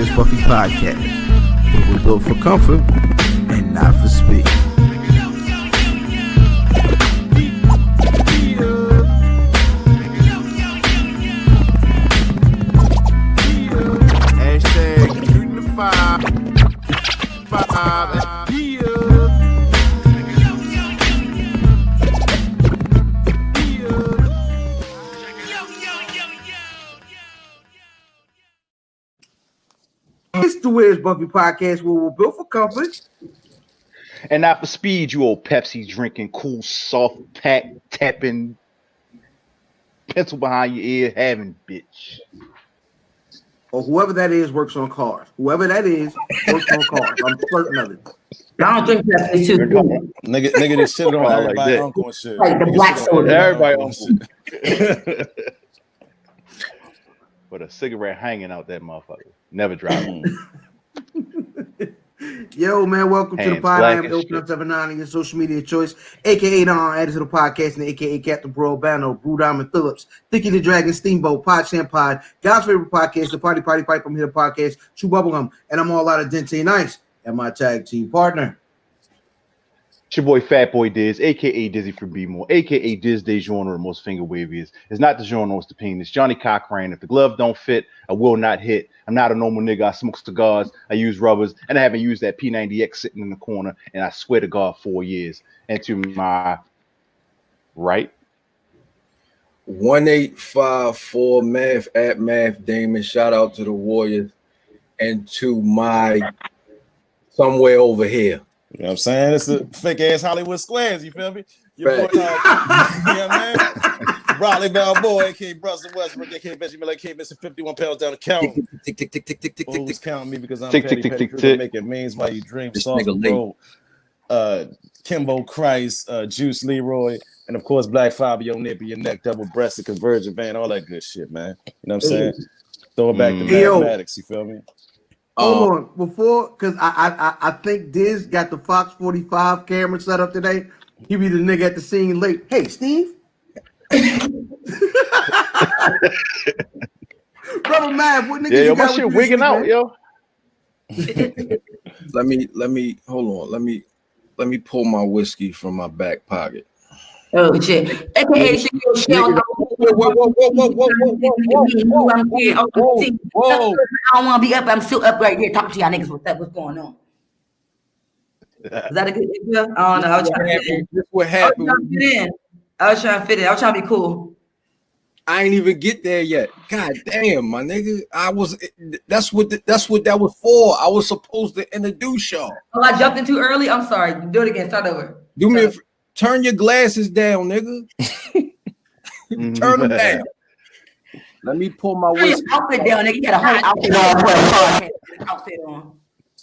Is Buffy podcast, where we're built for comfort and not for speed. Hashtag shooting the five. It's the Where's Buffy podcast, where we're built for comfort and not for speed, you old Pepsi drinking, cool, soft pack, tapping, pencil behind your ear having bitch. or whoever that is works on cars. Whoever that is works on cars. I'm certain of it. I don't drink Pepsi too. Nigga, this shit on like everybody that. uncle and shit. Like the Nigga black shit on soda. Everybody uncle and shit. With a cigarette hanging out that motherfucker. Never driving. Yo, man, welcome to the Hands pod. I black am as shit. Ilk79, your social media choice, aka Daaam, added to the podcast, and aka Captain Bano, Daaam and Phillips, Thinking the Dragon, Steamboat, Pod Champ Pod, God's favorite podcast, the Party Pipe, I'm here to podcast, Chew Bubblegum, and I'm all out of Dente Nice, and my tag team partner. It's your boy Fat Boy Dizz, aka Dizzy from B-More, aka Dizz de genre, most finger waviest. It's not the genre, it's the penis. Johnny Cochran. If the glove don't fit, I will not hit. I'm not a normal nigga. I smoke cigars, I use rubbers, and I haven't used that P90X sitting in the corner, and I swear to God, 4 years. And to my right, 1854 math at Math Damon. Shout out to the Warriors and to my somewhere over here. You know what I'm saying? It's a fake ass Hollywood squares, you feel me? Your boy, Fact. you know what I mean? Bradley Balboa, aka Russell Westbrook, aka Benjamin, aka missing 51 pounds down the count. Tick, tick, tick, tick, tick, tick, tick, Always tick. count me because I'm Tick, petty, tick, petty, tick, petty, tick. making means while you dream. This Soft nigga roll. Kimbo Christ, Juice Leroy, and of course Black Fabio, nip your neck, double breasted, convergent van, all that good shit, man. You know what I'm saying? Throw it back to Hey, yo. mathematics, you feel me? Hold on, before, because I think Dizz got the Fox 45 camera set up today. He be the nigga at the scene late. Hey, Steve. Brother Mav, what nigga yeah, you yo, my got shit with you wigging this out, week, yo. Let me hold on. Let me pull my whiskey from my back pocket. Oh shit. AKA Shaquille Shell. Whoa. I don't want to be up. I'm still up right here talking to y'all niggas. What's going on? Is that a good idea? I don't know. I was trying to fit in. This what happened. I was trying to fit in. I was trying to be cool. I ain't even get there yet. God damn, my nigga. That's what that was for. I was supposed to introduce y'all. Oh, I jumped in too early. I'm sorry. Do it again. Start over. Do me turn your glasses down, nigga. Turn them down. Let me pull my Turn your whiskey. outfit down, nigga. You got a whole outfit on for a podcast. Outfit on.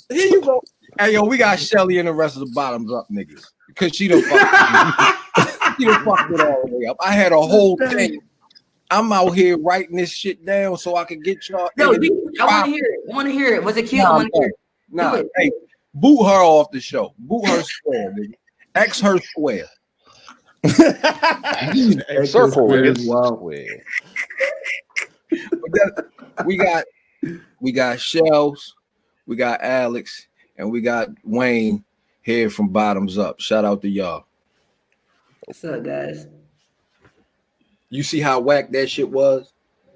Here you go. Hey, yo, we got Shelly and the rest of the bottoms up niggas. Because she done fucked she done fucked it all the way up. I had a whole thing. I'm out here writing this shit down so I can get y'all. Yo, I want to hear it. I want to hear it. Was it cute? I want to hear it. Nah, hey, boot her off the show. Boot her square, nigga. X her square. Circle is Wow. square. We got Shells, we got Alex, and we got Wayne here from Bottoms Up. Shout out to y'all. What's up, guys? You see how whack that shit was?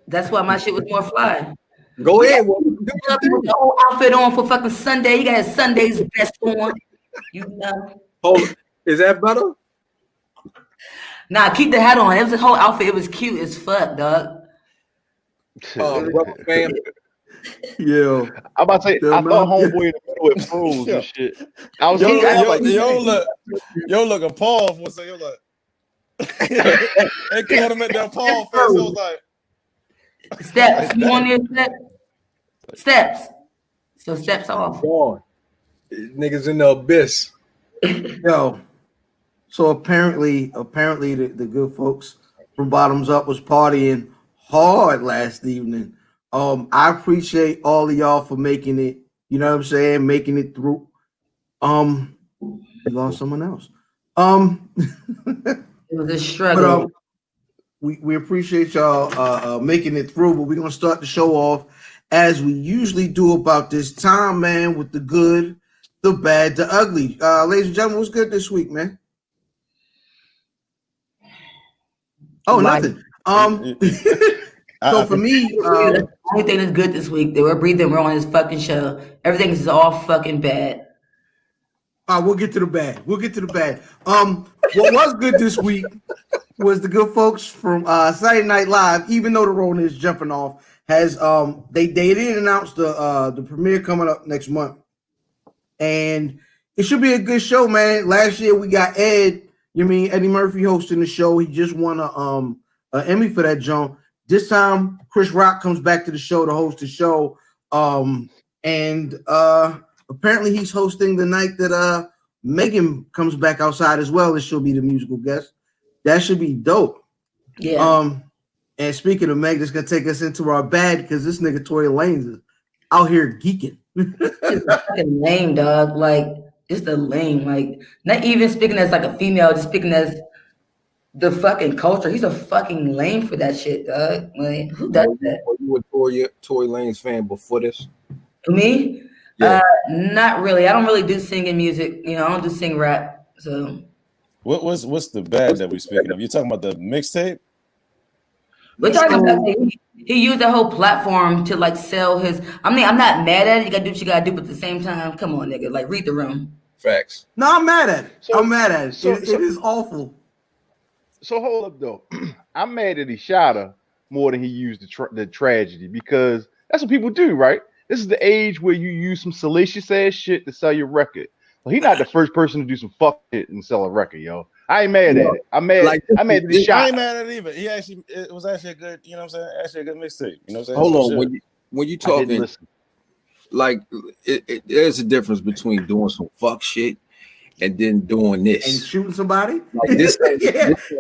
That's why my shit was more fly. Go ahead. Put the whole outfit on for fucking Sunday. He got his Sunday's best on. You know. Hold, is that better? Nah, keep the hat on. It was a whole outfit. It was cute as fuck, dog. Rubber fam. Yo, I'm about to say, Yo, I man, thought homeboy in the middle with prunes and shit. I was Yo look appalled for a second. Yo look. They caught him at that Paul face. I was like, Steps. You on there, steps? Steps. So steps off. God. Niggas in the abyss. yo. So apparently the good folks from Bottoms Up was partying hard last evening. I appreciate all of y'all for making it, you know what I'm saying, making it through. We lost someone else. It was a struggle. But we appreciate y'all making it through, but we're gonna start the show off as we usually do about this time, man, with the good, the bad, the ugly. Ladies and gentlemen, what's good this week, man? Oh, nothing. So for me, the only thing that's good this week that we're breathing, we're on this fucking show. Everything is all fucking bad. we'll get to the bad. What was good this week was the good folks from Saturday Night Live. Even though the Rona is jumping off, has they did announce the premiere coming up next month, and it should be a good show, man. Last year we got Eddie Murphy hosting the show. He just won an Emmy for that joint. This time, Chris Rock comes back to the show to host the show, and apparently he's hosting the night that Megan comes back outside as well, and she'll be the musical guest. That should be dope. Yeah. And speaking of Meg, that's gonna take us into our bad because this nigga Tory Lanez is out here geeking. It's fucking lame, dog. Like, it's the lame. Like, not even speaking as like a female, just speaking as the fucking culture. He's a fucking lame for that shit, dog. Like, who does that? Were you a Tory Lanez fan before this? Me? Yeah. Not really. I don't really do singing music. I don't do sing rap. So What's the bad that we speaking of? You talking about the mixtape? we're talking about he used the whole platform to like sell his. I mean, I'm not mad at it. You gotta do what you gotta do, but at the same time, come on, nigga. Like, read the room. Facts. No, I'm mad at it. So- It is awful. So hold up though. I'm mad that he shot her more than he used the tragedy, because that's what people do, right? This is the age where you use some salacious ass shit to sell your record. Well, he's not the first person to do some fuck shit and sell a record, yo. I ain't mad at it. I'm mad that he shot. I ain't mad at it either. It was actually a good, you know what I'm saying? Actually a good mixtape. You know what I'm saying? Hold Some on, shit. when you talking, like there's a difference between doing some fuck shit and then doing And this. shooting somebody. Like, this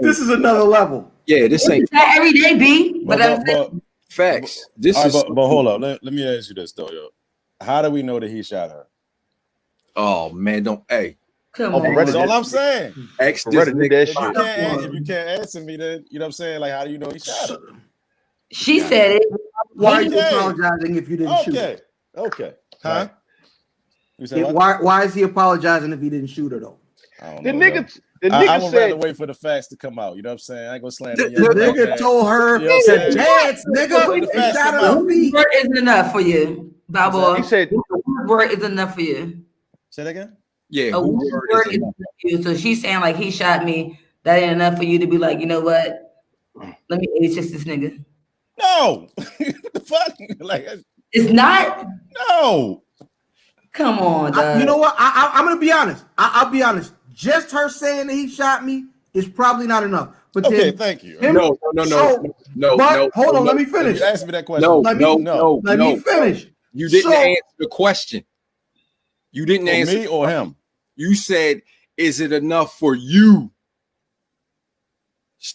This is another level. Yeah, this ain't Not every day, B. But facts. This All right, is. but hold up. Let me ask you this though, yo. How do we know that he shot her? Oh man, don't. Hey, come Oh, on. That's all I'm saying. X For this Reddit, nigga. that If you can't answer me, then you know what I'm saying. Like, how do you know he shot her? She said it. Why are you Okay. apologizing if you didn't shoot? Okay. Huh? Right. You said what? Why is he apologizing if he didn't shoot her though? I don't The know, yo. nigga, the I nigga would rather said, wait for the facts to come out. You know what I'm saying? I ain't gonna slander The you. nigga told her You know what I'm to saying? dance, nigga, The and facts shot come her out. feet. Word isn't enough for you, Babo. he said, Word is enough for you. Say that again? Yeah, A who woman's word word is is enough for you. So she's saying like he shot me. That ain't enough for you to be like, you know what? Let me age this nigga. No. What the fuck? Like, It's not. no. Come on, dog. You know what? I'm gonna be honest. I'll be honest. Just her saying that he shot me is probably not enough. But Okay, then thank you. him- No. But hold on, let me finish. You asked me that question. No, Let me finish. You didn't So- answer the question. You didn't For answer me or him? You said, "Is it enough for you?"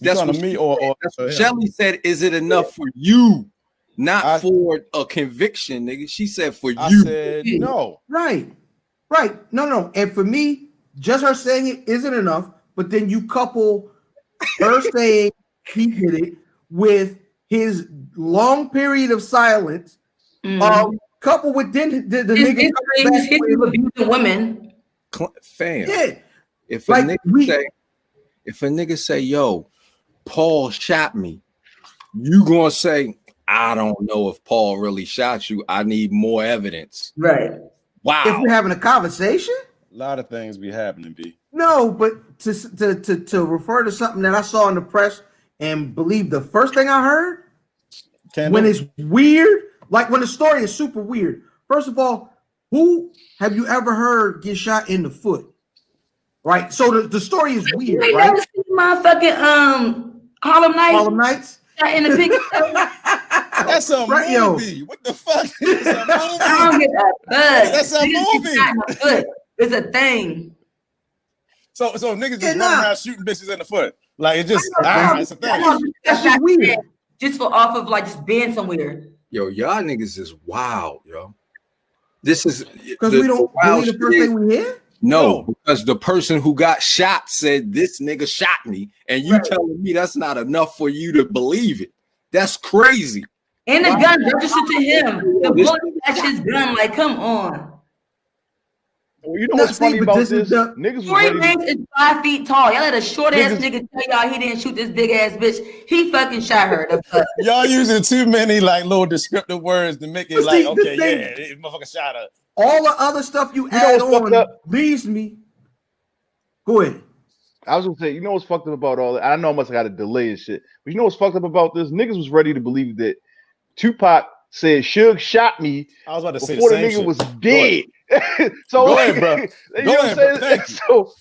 You talking to me or that's what him? Shelly said. Is it enough for you? Not I- for a conviction, nigga. She said for I you. said no. Right. No. And for me, just her saying it isn't enough. But then you couple her saying he did it with his long period of silence, coupled with then the His nigga history of abusing women. Fam. yeah. If Like, if a nigga say, "Yo, Paul shot me," you gonna say, "I don't know if Paul really shot you. I need more evidence." Right. Wow. If we're having a conversation, A lot of things be happening, B. no, but to refer to something that I saw in the press and believe the first thing I heard when it's weird, like when the story is super weird. First of all, who have you ever heard get shot in the foot? Right. So the story is weird, You right? never seen my fucking Harlem Nights? Harlem Nights. Shot in the pig. That's a Right, yo. movie. What the fuck? It's a I don't movie. get that buzz. That's a movie. Good. It's a thing. So niggas just Yeah, running nah. around shooting bitches in the foot. Like it just it's a thing. That's just weird. Just for off of like just being somewhere. Yo, y'all niggas is wild, yo. This is Because we don't believe the first thing we hear. No, because the person who got shot said this nigga shot me, and you Right. telling me that's not enough for you to believe it. That's crazy. And the gun registered to him. The bullet that's his gun. Like, come on. Well, you know what's funny about this? Niggas was Tory ready Lanez is 5 feet tall. Y'all let a short ass nigga tell y'all he didn't shoot this big ass bitch. He fucking shot her. The fuck. Y'all using too many like little descriptive words to make it But like, see, okay, thing- yeah, this motherfucker shot her. All the other stuff you know add what's fucked on up? leaves me. Go ahead. I was gonna say, you know what's fucked up about all that? I know I must have got a delay and shit, but you know what's fucked up about this? Niggas was ready to believe that Tupac said Suge shot me I was about to say before the same nigga shit. was dead. So Go ahead, bro. You Go know what ahead, I'm bro. saying? Thank you. So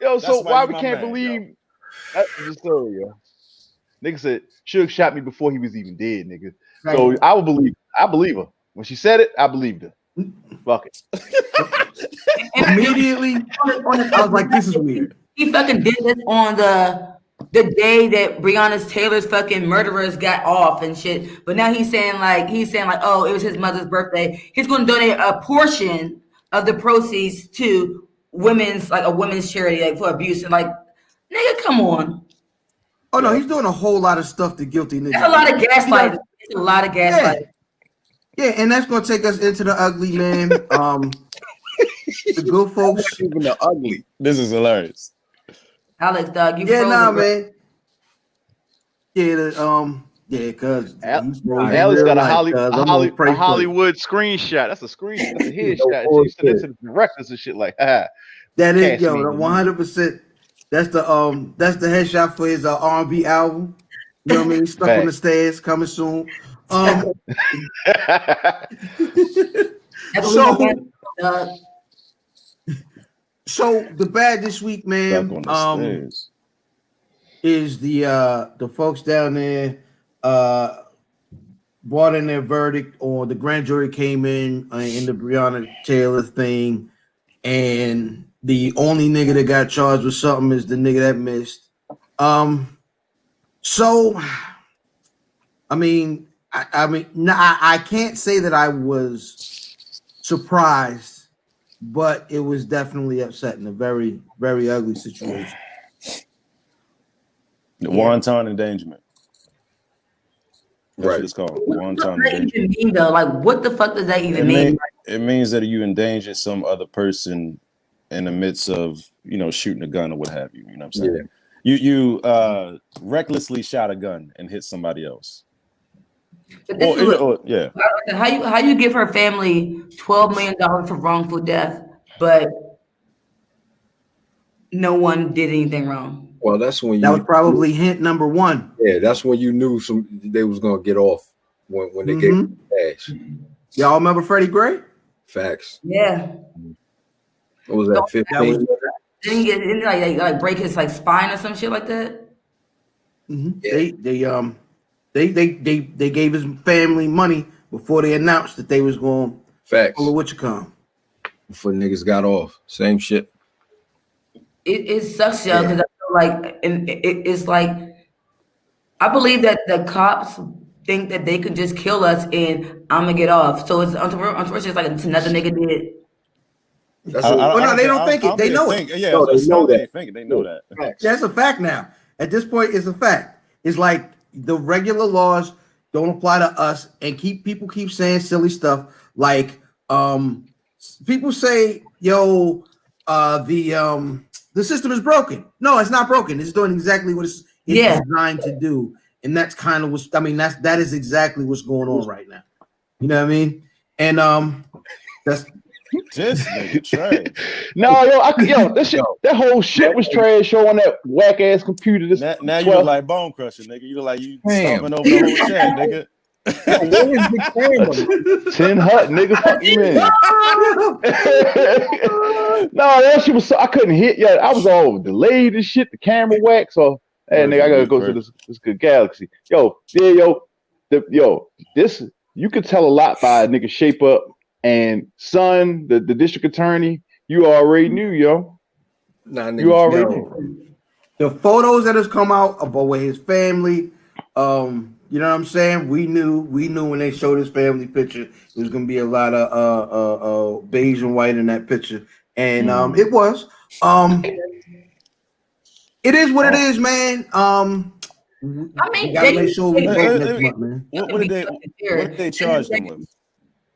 That's why why you we my can't man, believe that's the story, yo. Nigga said Suge shot me before he was even dead, nigga. Right. So I believe her. When she said it, I believed her. Fuck it. Immediately, I was like, this is weird. He fucking did this on the day that Brianna Taylor's fucking murderers got off and shit. But now he's saying like, oh, it was his mother's birthday. He's going to donate a portion of the proceeds to a women's charity, like for abuse. And like, nigga, come on. Oh no, he's doing a whole lot of stuff to guilty niggas. That's a lot of gaslighting. It's a lot of gaslighting. Yeah, and that's gonna take us into the ugly, man. The good folks. Even the ugly. This is hilarious. Alex, dog, you Yeah, frozen, nah, bro. man. Yeah, cause Alex Alex got a Hollywood screenshot. That's a screenshot. That's a headshot. She sent it to the directors and shit like, that is, Cash me. 100%. That's the headshot for his R&B album. You know what I mean? Stuck on the stairs, coming soon. So the bad this week, man, Stuck on the stairs. is the folks down there brought in their verdict, or the grand jury came in the Brianna Taylor thing, and the only nigga that got charged with something is the nigga that missed. So I mean, I can't say that I was surprised, but it was definitely upsetting. A very, very ugly situation. The wanton endangerment. That's Right. what it's called. What Wanton does that endangerment. even mean, though? Like, what the fuck does that even mean? It means that you endanger some other person in the midst of, shooting a gun or what have you. You know what I'm saying? Yeah. You recklessly shot a gun and hit somebody else. Yeah. How you give her family $12 million for wrongful death, but no one did anything wrong? Well, that's when that was probably hint number one. Yeah, that's when you knew they was gonna get off when they gave cash. Y'all remember Freddie Gray? Facts. Yeah. What was that? 15? Didn't he like break his like spine or some shit like that? Mm-hmm. Yeah. They gave his family money before they announced that they was going facts pull a what you come. Before niggas got off. Same shit. It sucks, y'all, because I feel like it's like I believe that the cops think that they could just kill us and I'm gonna get off. So it's unfortunately it's like it's another nigga did. No, they don't think it. They know it. Yeah, no, they know that. They know that. That's a fact now. At this point, it's a fact. It's like the regular laws don't apply to us, and people keep saying silly stuff like people say, "Yo, the system is broken." No, it's not broken. It's doing exactly what it's designed to do, and that's kind of what that is exactly what's going on right now. You know what I mean? And that's. This nigga trash. No, that whole shit was trash. on that whack ass computer. Now you look like Bone Crusher, nigga. You look like you stomping over the whole chat, nigga. Tin Hut, nigga. Fuck you, man. No, that shit was so I couldn't hit yet. I was all delayed and shit. The camera whack. So hey, nigga, I gotta go to this good galaxy. This you could tell a lot by a nigga shape up. And son, the district attorney, you already knew, yo. You already knew. The photos that has come out about his family, you know what I'm saying? We knew when they showed his family picture, it was gonna be a lot of beige and white in that picture. And it was. It is what it is, man. we gotta make sure we vote next month, man. What did they charge them with?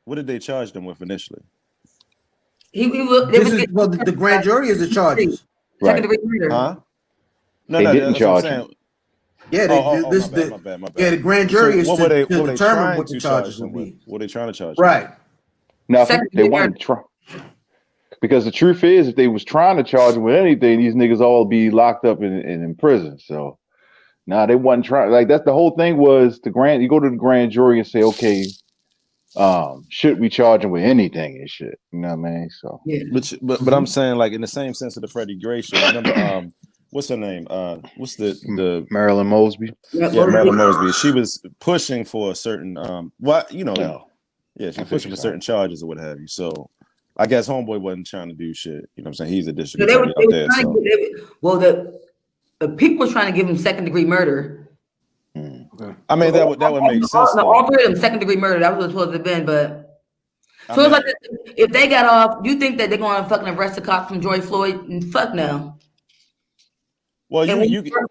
What did they charge them with initially? The grand jury is the charges. Second degree murder. Huh? No, They didn't charge him. Yeah, my bad. Yeah, the grand jury is to determine trying what the to charges charge will them be. with? What they trying to charge? Right. Nothing. They weren't trying. Because the truth is, if they was trying to charge him with anything, these niggas all be locked up in prison. So, they wasn't trying. Like that's the whole thing was you go to the grand jury and say, okay, should we charge him with anything and shit? You know what I mean? So, yeah. But I'm saying like in the same sense of the Freddie Gray show. Remember, what's her name? What's the Marilyn Mosby? Yeah, Marilyn Mosby. She was pushing for a certain she was pushing for certain charges or what have you. So I guess homeboy wasn't trying to do shit. You know what I'm saying? He's a district attorney out there. So. The people were trying to give him second degree murder. Okay. I mean that would make sense. All three of them second degree murder. That was what it was supposed to have been, but so it's like if they got off, you think that they're going to fucking arrest the cops from George Floyd? Fuck no. Well, when we burn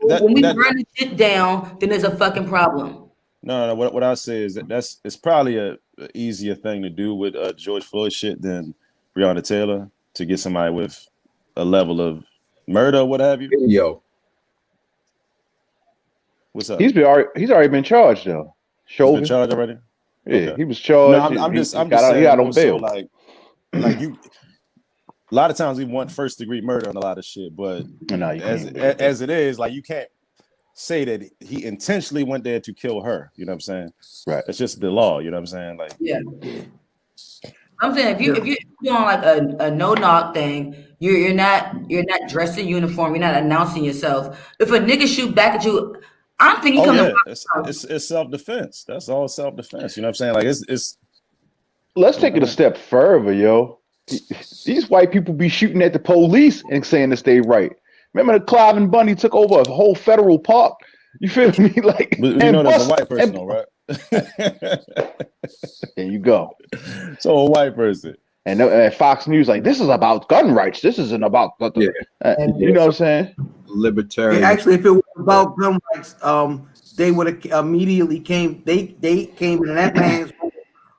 the shit down, then there's a fucking problem. No. What I say is that it's probably a easier thing to do with George Floyd shit than Brianna Taylor to get somebody with a level of murder or what have you. Yo, what's up? He's already been charged though. He's been charged already. Yeah, Okay. He was charged. No, I'm just saying. He got on bail. Like you. A lot of times we want first degree murder on a lot of shit, but as it is, like you can't say that he intentionally went there to kill her. You know what I'm saying? Right. It's just the law. You know what I'm saying? Like yeah. I'm saying if you're doing like a no knock thing, you're not dressed in uniform. You're not announcing yourself. If a nigga shoot back at you, I'm thinking it's self defense. That's all self defense. You know what I'm saying? Like it's. Let's take it a step further, yo. These white people be shooting at the police and saying that they right. Remember the Clive and Bundy took over a whole federal park? You feel me? Like you know that's a white person, though, right? There you go. So a white person. And Fox News like this is about gun rights. This isn't about you know what I'm saying? Libertarian. Actually, if it was about gun rights, they would have immediately came. They came in that man's home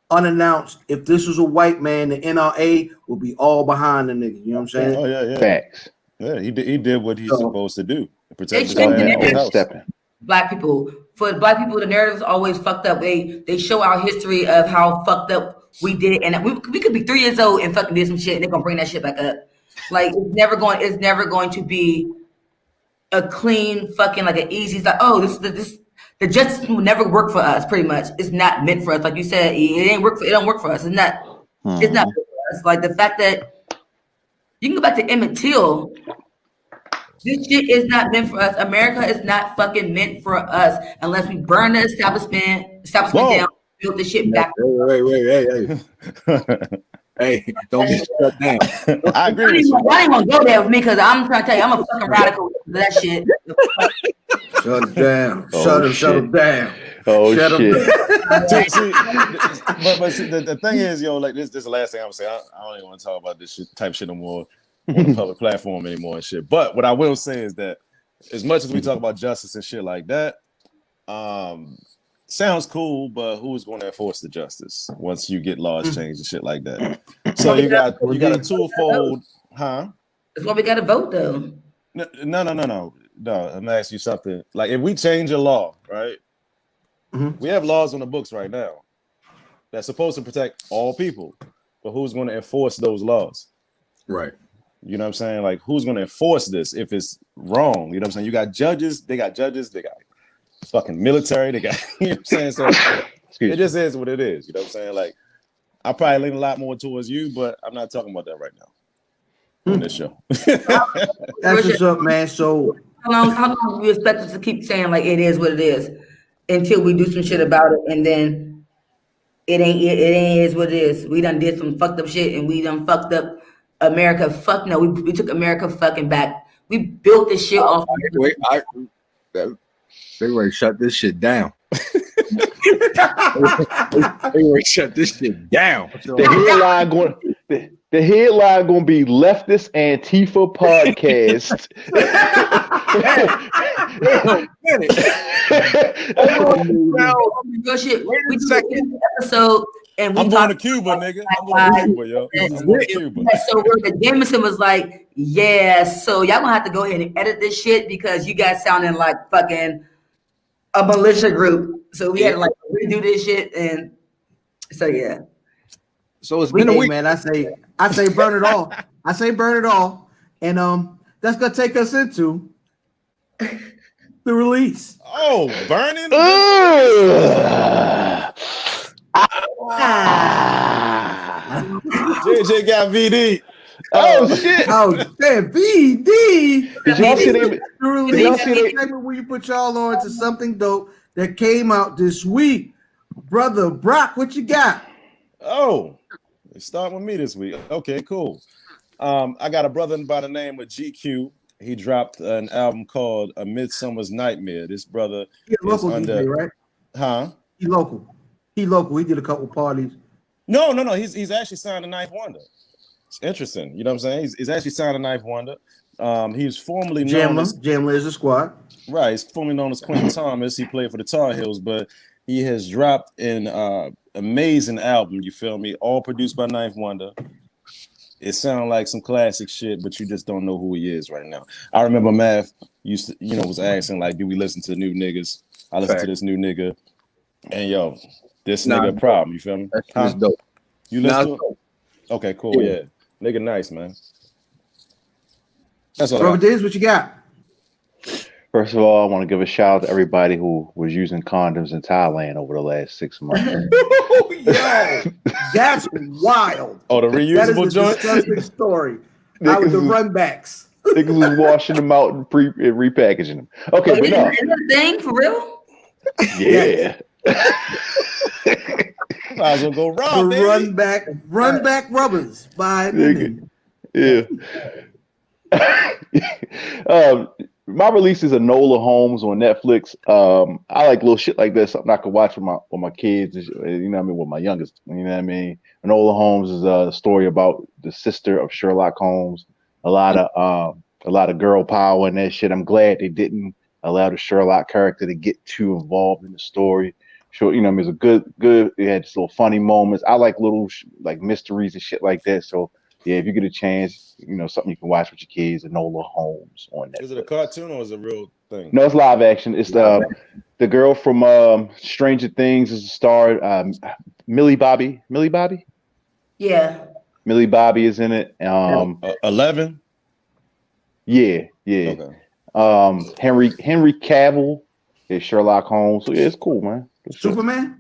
unannounced. If this was a white man, the NRA would be all behind the nigga. You know what I'm saying? Oh yeah. Facts. Yeah, he did what he's supposed to do. Protect his own stepping. Black people. For black people, the narrative's always fucked up. They show our history of how fucked up we did it, and we could be 3 years old and fucking did some shit, and they're gonna bring that shit back up. Like it's never going to be a clean fucking like an easy. It's like the justice will never work for us. Pretty much, it's not meant for us. Like you said, it don't work for us. It's not meant for us. Like the fact that you can go back to Emmett Till. This shit is not meant for us. America is not fucking meant for us unless we burn the establishment down, build the shit back. Wait. Hey, don't be shut down. I agree with you. I ain't gonna go there with me because I'm trying to tell you, I'm a fucking radical for that shit. Shut it down. Shut it down. Oh Shut shit. See, the thing is, yo, like this is the last thing I'm saying. I don't even want to talk about this shit type shit no more on the public platform anymore and shit. But what I will say is that as much as we talk about justice and shit like that, sounds cool, but who's going to enforce the justice once you get laws changed and shit like that? So you got a twofold, huh? That's why we got to vote though. No. I'm gonna ask you something. Like if we change a law, right? Mm-hmm. We have laws on the books right now that's supposed to protect all people, but who's going to enforce those laws? Right. You know what I'm saying? Like who's going to enforce this if it's wrong? You know what I'm saying? You got judges, they got fucking military, they got you know what I'm saying? So it just is what it is. You know what I'm saying? Like I probably lean a lot more towards you, but I'm not talking about that right now on this show. That's what's up, man. So how long do you expect us to keep saying like it is what it is until we do some shit about it, and then it ain't is what it is. We done did some fucked up shit and we done fucked up America. Fuck no, we took America fucking back. We built this shit off. They ready to shut this shit down. They ready to shut this shit down. The headline going to be leftist Antifa podcast. Real shit. We did an episode and we I'm going talked to Cuba, nigga. I'm about going to Cuba, yo. I'm going to Cuba. So Jameson was like, yeah, so y'all gonna have to go ahead and edit this shit because you guys sounding like fucking a militia group. So we had to like redo this shit, and so yeah. So it's been a week, man. I say burn it all. I say burn it all, and that's gonna take us into the release. Oh, burning. JJ got VD. Oh shit! Oh damn, BD. Did y'all see that? Did y'all see the segment where you put y'all on to something dope that came out this week? Brother Brock, what you got? Oh, start with me this week. Okay, cool. I got a brother by the name of GQ. He dropped an album called A Midsummer's Nightmare. This brother He local DJ, right? Huh? He local. He did a couple parties. No. He's actually signed to Ninth Wonder. It's interesting. You know what I'm saying? He's actually signed to Ninth Wonder. He's formerly known as Jamla is a squad. Right. He's formerly known as Quentin Thomas. He played for the Tar Heels, but he has dropped an amazing album. You feel me? All produced by Ninth Wonder. It sounds like some classic shit, but you just don't know who he is right now. I remember Math used to, was asking like, do we listen to new niggas? I listen to this new nigga, and yo, this nigga a problem. You feel me? That's dope. You listen to it? Okay, cool. Yeah, nigga, nice man. That's all. Brother Dizz, what you got? First of all, I want to give a shout out to everybody who was using condoms in Thailand over the last 6 months. Yo, that's wild. Oh, the reusable joint? That is a disgusting story. Out with the runbacks. Niggas was washing them out and repackaging them. Okay, but no. Is that a thing for real? Yeah. Might as well go wrong, the run back rubbers by nigga. Yeah. My release is Enola Holmes on Netflix. I like little shit like this. Something I could watch with my kids. You know what I mean? With my youngest. You know what I mean? Enola Holmes is a story about the sister of Sherlock Holmes. A lot of girl power and that shit. I'm glad they didn't allow the Sherlock character to get too involved in the story. Sure, you know, it was a good. It had just little funny moments. I like little like mysteries and shit like that. So yeah, if you get a chance, something you can watch with your kids. Enola Holmes on Netflix. Is it a cartoon or is it a real thing? No, it's live action. It's the girl from Stranger Things is the star. Millie Bobby. Yeah. Millie Bobby is in it. 11. Yeah. Okay. Henry Cavill is Sherlock Holmes. So yeah, it's cool, man. Superman.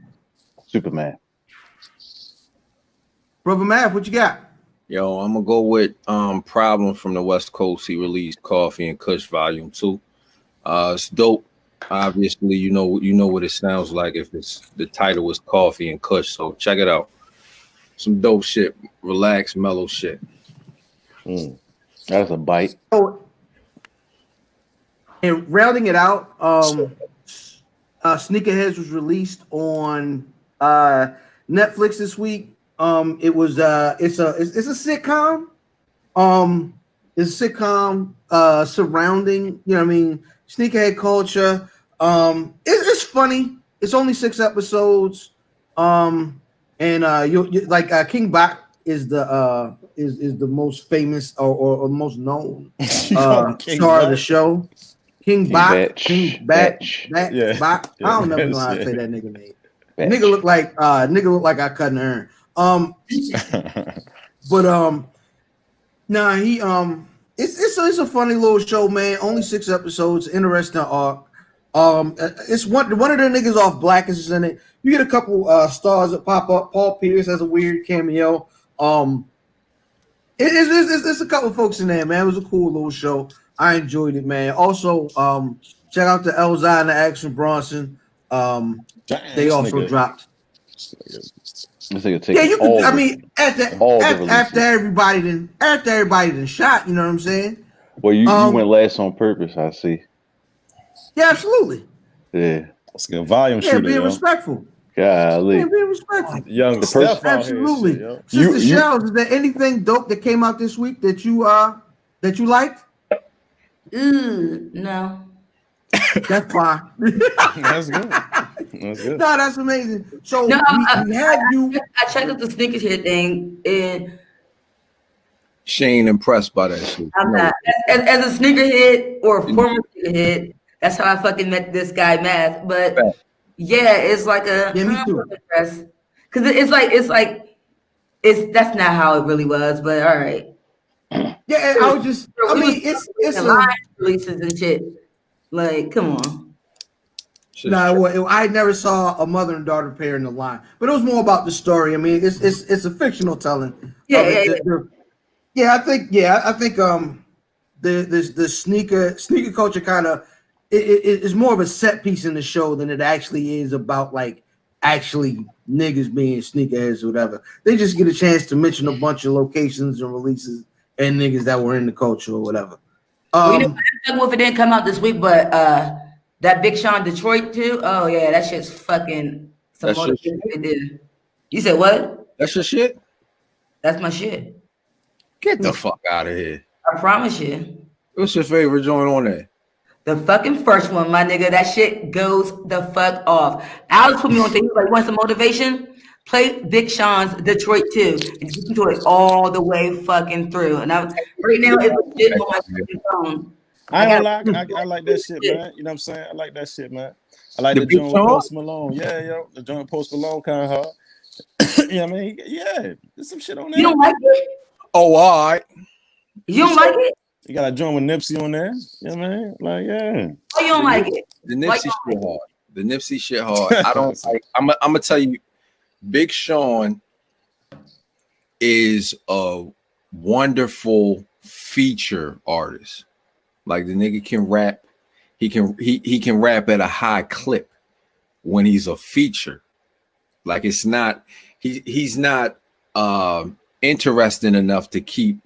Brother Math, what you got? Yo, I'm gonna go with Problem from the West Coast. He released Coffee and Kush Volume 2. It's dope. Obviously, you know what it sounds like if it's the title is Coffee and Kush. So check it out. Some dope shit, relaxed, mellow shit. That's a bite. Oh, and rounding it out, Sneakerheads was released on Netflix this week. It was it's a sitcom. It's a sitcom surrounding, sneakerhead culture. It's funny. It's only 6 episodes. And you like King Bach is the most famous or most known star of the show. King Bach. Bach. I don't never know how to say that nigga name. Nigga look like I cut an urn. It's a funny little show, man. Only 6 episodes, interesting arc. It's one of the niggas off Blackish is in it. You get a couple stars that pop up. Paul Pierce has a weird cameo. It's a couple folks in there, man. It was a cool little show. I enjoyed it, man. Also, check out the Elzai and the Action Bronson. They also dropped. Yeah, you could. After everybody then shot. You know what I'm saying? Well, you went last on purpose. I see. Yeah, absolutely. Yeah, it's a volume shooter. Being respectful. Golly. Yeah, being respectful. Young Steph absolutely. Here, shit, Sister Shells, is there anything dope that came out this week that you liked? Ooh, no. That's fine. That's good. That's good. No, that's amazing. So No, we have you. I checked out the sneakers here thing, and She ain't impressed by that shit. I'm No. not. As a sneakerhead or a former sneakerhead, that's how I fucking met this guy, Math. But yeah, it's like a Yeah, me too. because it's that's not how it really was. But all right. Yeah, I was just. I mean, it's line a. releases and shit. Like, come on. No, I never saw a mother and daughter pair in the line, but it was more about the story. I mean, it's a fictional telling. Yeah, of it. I think the sneaker culture kind of it's more of a set piece in the show than it actually is about like actually niggas being sneakerheads or whatever. They just get a chance to mention a bunch of locations and releases and niggas that were in the culture or whatever. Well, you know, I don't know if it didn't come out this week, but that Big Sean Detroit too. Oh yeah, that shit's fucking some That's more your shit they did. You said what? That's your shit? That's my shit. Get the fuck out of here. I promise you. What's your favorite joint on there? The fucking first one, my nigga. That shit goes the fuck off. Alex put me on things like, want some motivation? Play Big Sean's Detroit 2 and listen to it all the way fucking through. And I'm right now it's legit on my fucking phone. I like that shit, man. You know what I'm saying? I like that shit, man. I like the joint with Post Malone. Yeah, yo, the joint Post Malone kind of hard. You know what I mean? Yeah, there's some shit on there. You don't like it? Oh, all right. You don't like it? You got a joint with Nipsey on there. You know what I mean? Like, yeah. Oh, you don't like it? The Nipsey shit hard. The Nipsey shit hard. I don't like. I'm gonna tell you, Big Sean is a wonderful feature artist. Like the nigga can rap. He can rap at a high clip when he's a feature. Like it's not he's not interesting enough to keep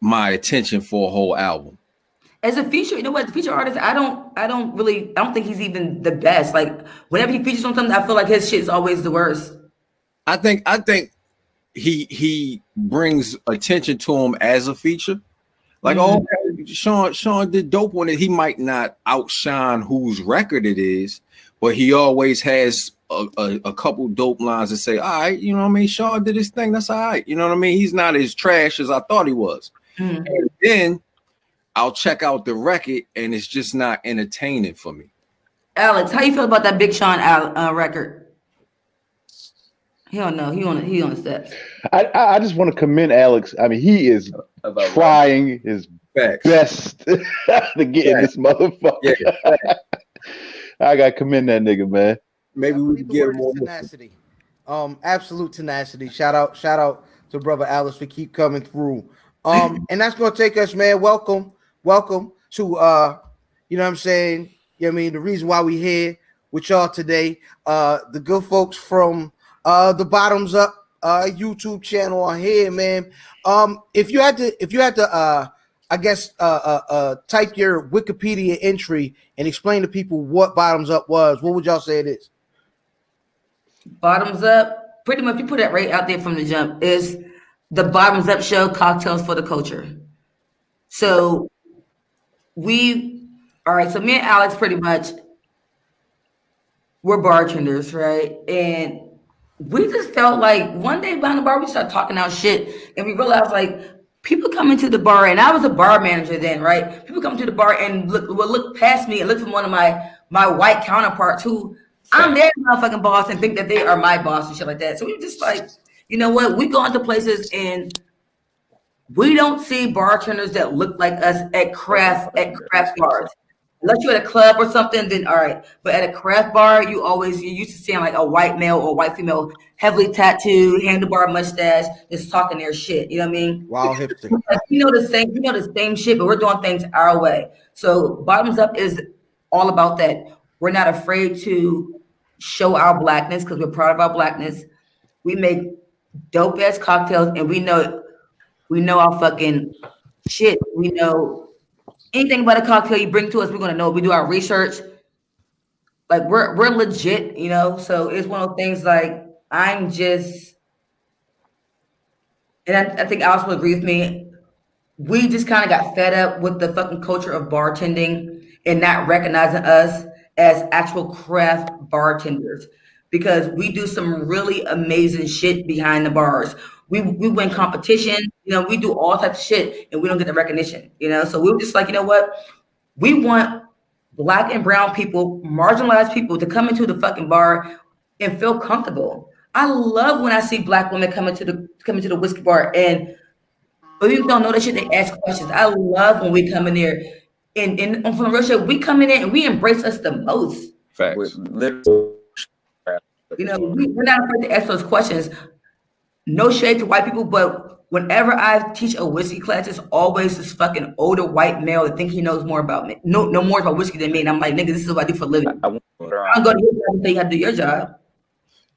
my attention for a whole album. As a feature, you know what? The feature artist, I don't think he's even the best. Like whenever he features on something, I feel like his shit is always the worst. I think he brings attention to him as a feature. Like, oh, Sean did dope on it. He might not outshine whose record it is, but he always has a couple dope lines that say, all right, you know what I mean? Sean did his thing. That's all right. You know what I mean? He's not as trash as I thought he was. And then I'll check out the record and it's just not entertaining for me. Alex, how you feel about that Big Sean record? He don't know. He on the steps. I just want to commend Alex. I mean, he is trying his best to get in this motherfucker. Yeah. I gotta commend that nigga, man. Maybe we can get more tenacity. Absolute tenacity. Shout out to brother Alex for keep coming through. And that's gonna take us, man. Welcome to you know what I'm saying? You know what I mean? The reason why we here with y'all today, the good folks from the Bottoms Up YouTube channel are here, man. If you had to I guess type your Wikipedia entry and explain to people what Bottoms Up was, what would y'all say it is? Bottoms Up, pretty much you put it right out there from the jump, is the Bottoms Up show, Cocktails for the Culture. So so me and Alex pretty much, we're bartenders, right? And we just felt like one day behind the bar, we started talking out shit and we realized like people come into the bar, and I was a bar manager then, right? People come to the bar and look past me and look from one of my white counterparts who I'm their motherfucking boss and think that they are my boss and shit like that. So we just like, you know what? We go into places and we don't see bartenders that look like us at craft bars. Unless you're at a club or something, then all right. But at a craft bar, you're used to seeing like a white male or white female, heavily tattooed, handlebar mustache, just talking their shit. You know what I mean? Wow, hipster. You know the same shit, but we're doing things our way. So Bottoms Up is all about that. We're not afraid to show our blackness because we're proud of our blackness. We make dope ass cocktails, and we know our fucking shit. We know anything about a cocktail you bring to us, we're gonna know. We do our research. Like we're legit, you know. So it's one of those things. Like I'm just, and I think Alex will agree with me. we just kind of got fed up with the fucking culture of bartending and not recognizing us as actual craft bartenders, because we do some really amazing shit behind the bars. We win competition, we do all types of shit and we don't get the recognition, So we were just like, you know what? We want Black and brown people, marginalized people, to come into the fucking bar and feel comfortable. I love when I see Black women come into the whiskey bar and people don't know that shit, they ask questions. I love when we come in there and from the real shit, we come in there and we embrace us the most. Facts. We're not afraid to ask those questions. No shade to white people, but whenever I teach a whiskey class, it's always this fucking older white male that think he knows more about me, no more about whiskey than me. And I'm like, nigga, this is what I do for a living. I don't go to your job and say you have to do your job.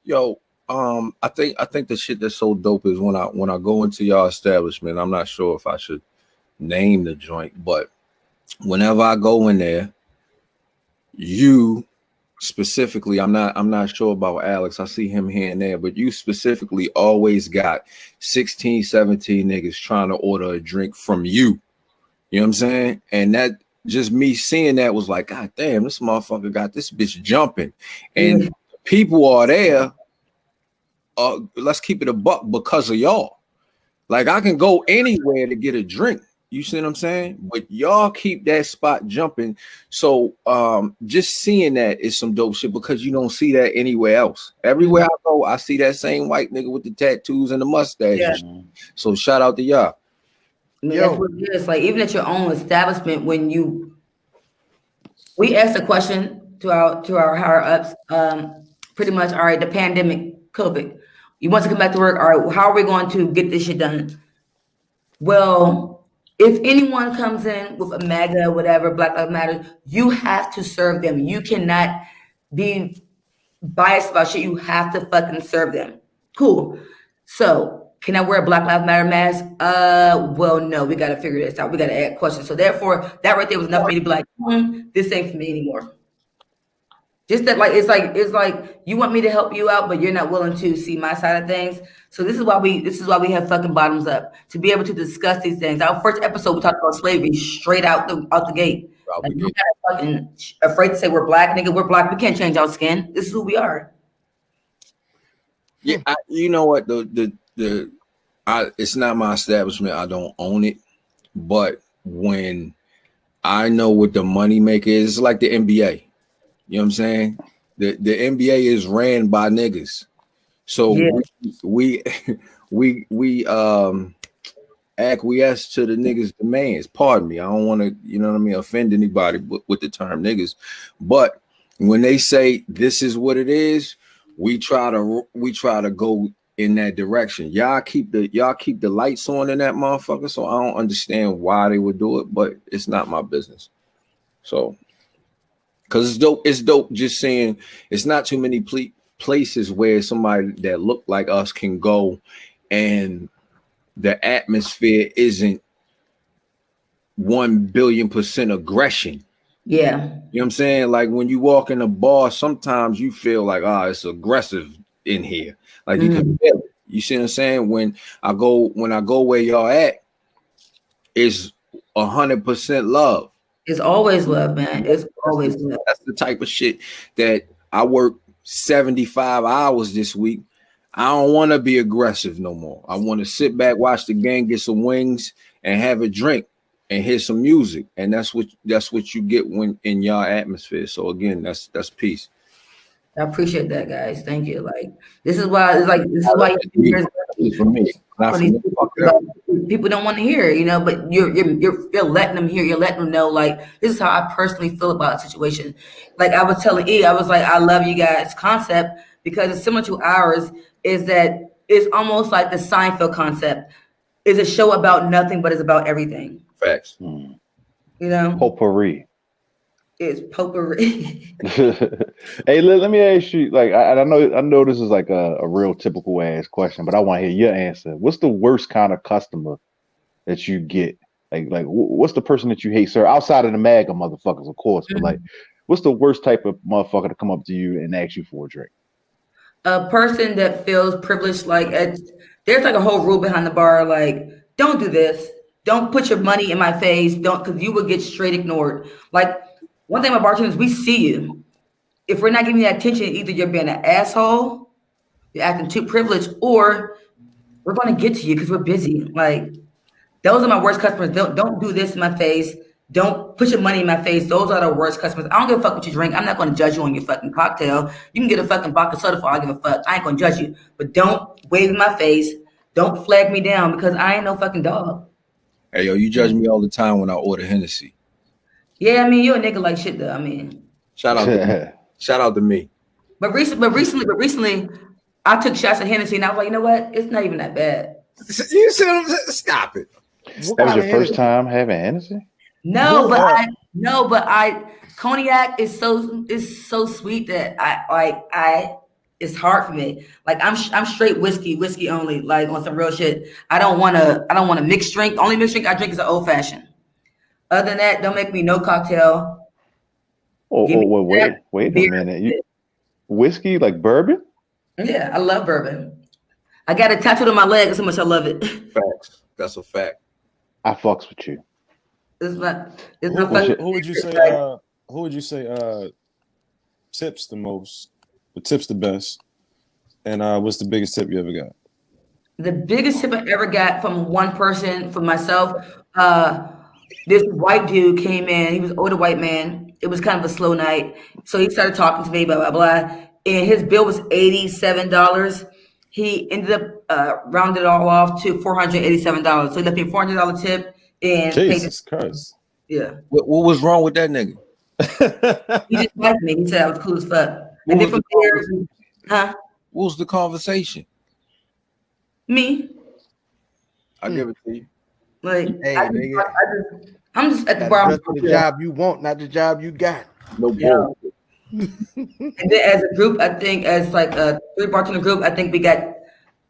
Yo, I think the shit that's so dope is when I go into y'all establishment. I'm not sure if I should name the joint, but whenever I go in there, you specifically, I'm not sure about Alex. I see him here and there, but you specifically always got 16, 17 niggas trying to order a drink from you. You know what I'm saying? And that just me seeing that was like, God damn, this motherfucker got this bitch jumping. And people are there. Let's keep it a buck because of y'all. Like I can go anywhere to get a drink. You see what I'm saying? But y'all keep that spot jumping. So just seeing that is some dope shit because you don't see that anywhere else. Everywhere I go, I see that same white nigga with the tattoos and the mustache. Yeah. So shout out to y'all. That's what it is. Like even at your own establishment, when we asked a question to our higher ups, pretty much, all right, the pandemic, COVID. You want to come back to work? All right, how are we going to get this shit done? Well, if anyone comes in with a MAGA, whatever, Black Lives Matter, you have to serve them. You cannot be biased about shit. You have to fucking serve them. Cool. So, can I wear a Black Lives Matter mask? Well, no, we got to figure this out. We got to add questions. So, therefore, that right there was enough for me to be like, this ain't for me anymore. Just that, like, it's like you want me to help you out, but you're not willing to see my side of things. So this is why we have fucking bottoms up, to be able to discuss these things. Our first episode we talked about slavery straight out the gate. Like, you're not fucking afraid to say we're Black, nigga. We're Black. We can't change our skin. This is who we are. Yeah, you know what? It's not my establishment. I don't own it, but when I know what the money maker is, it's like the NBA. You know what I'm saying? The NBA is ran by niggas. So yeah. we acquiesce to the niggas' demands. Pardon me. I don't want to, offend anybody with the term niggas. But when they say this is what it is, we try to go in that direction. Y'all keep the lights on in that motherfucker. So I don't understand why they would do it, but it's not my business. So because it's dope just saying it's not too many places where somebody that look like us can go and the atmosphere isn't 1,000,000,000% aggression. Yeah. You know what I'm saying? Like when you walk in a bar, sometimes you feel like, it's aggressive in here. Like you can feel it. You see what I'm saying? When I go where y'all at, it's 100% love. It's always love, man. It's always love. That's the type of shit that I work 75 hours this week. I don't want to be aggressive no more. I want to sit back, watch the game, get some wings, and have a drink and hear some music. And that's what you get when in y'all atmosphere. So again, that's peace. I appreciate that, guys. Thank you. Like this is why for me. People don't want to hear, but you're letting them hear. You're letting them know, like, this is how I personally feel about a situation. Like I was telling E, I was like, I love you guys' concept because it's similar to ours. Is that it's almost like the Seinfeld concept. Is a show about nothing, but it's about everything. Facts. Potpourri. It's potpourri. Hey, let me ask you, like, I know this is like a real typical ass question, but I want to hear your answer. What's the worst kind of customer that you get? Like what's the person that you hate, sir? Outside of the MAGA motherfuckers, of course, but like, what's the worst type of motherfucker to come up to you and ask you for a drink? A person that feels privileged, like there's like a whole rule behind the bar, like, don't do this, don't put your money in my face. Don't, because you will get straight ignored. Like, one thing about bartenders, we see you. If we're not giving you that attention, either you're being an asshole, you're acting too privileged, or we're going to get to you because we're busy. Like, those are my worst customers. Don't do this in my face. Don't put your money in my face. Those are the worst customers. I don't give a fuck what you drink. I'm not going to judge you on your fucking cocktail. You can get a fucking vodka soda for all I give a fuck. I ain't going to judge you. But don't wave in my face. Don't flag me down because I ain't no fucking dog. Hey, yo, you judge me all the time when I order Hennessy. Yeah, I mean, you're a nigga like shit, though. I mean, shout out to me. But recently, I took shots at Hennessy, and I was like, you know what? It's not even that bad. You said, stop it. That was your first time having Hennessy? No, but cognac is so sweet that I it's hard for me. Like I'm straight whiskey only. Like on some real shit. I don't want to mix drink. The only mixed drink I drink is an old fashioned. Other than that, don't make me no cocktail. Wait a minute. Whiskey like bourbon? Yeah, I love bourbon. I got it tattooed on my leg. That's how much I love it. Facts. That's a fact. I fucks with you. Who would you say tips the most? The tips the best? And what's the biggest tip you ever got? The biggest tip I ever got from one person, for myself, this white dude came in. He was an older white man. It was kind of a slow night. So he started talking to me, blah, blah, blah. And his bill was $87. He ended up rounded it all off to $487. So he left me a $400 tip. And Jesus Christ. Yeah. What was wrong with that nigga? He just liked me. He said I was cool as fuck. And then from there, what was the conversation? Me. I'll give it to you. Like, hey, I'm just at the bar. The job you want, not the job you got. No bull. And then as a group, I think as like a 3 bartender group, I think we got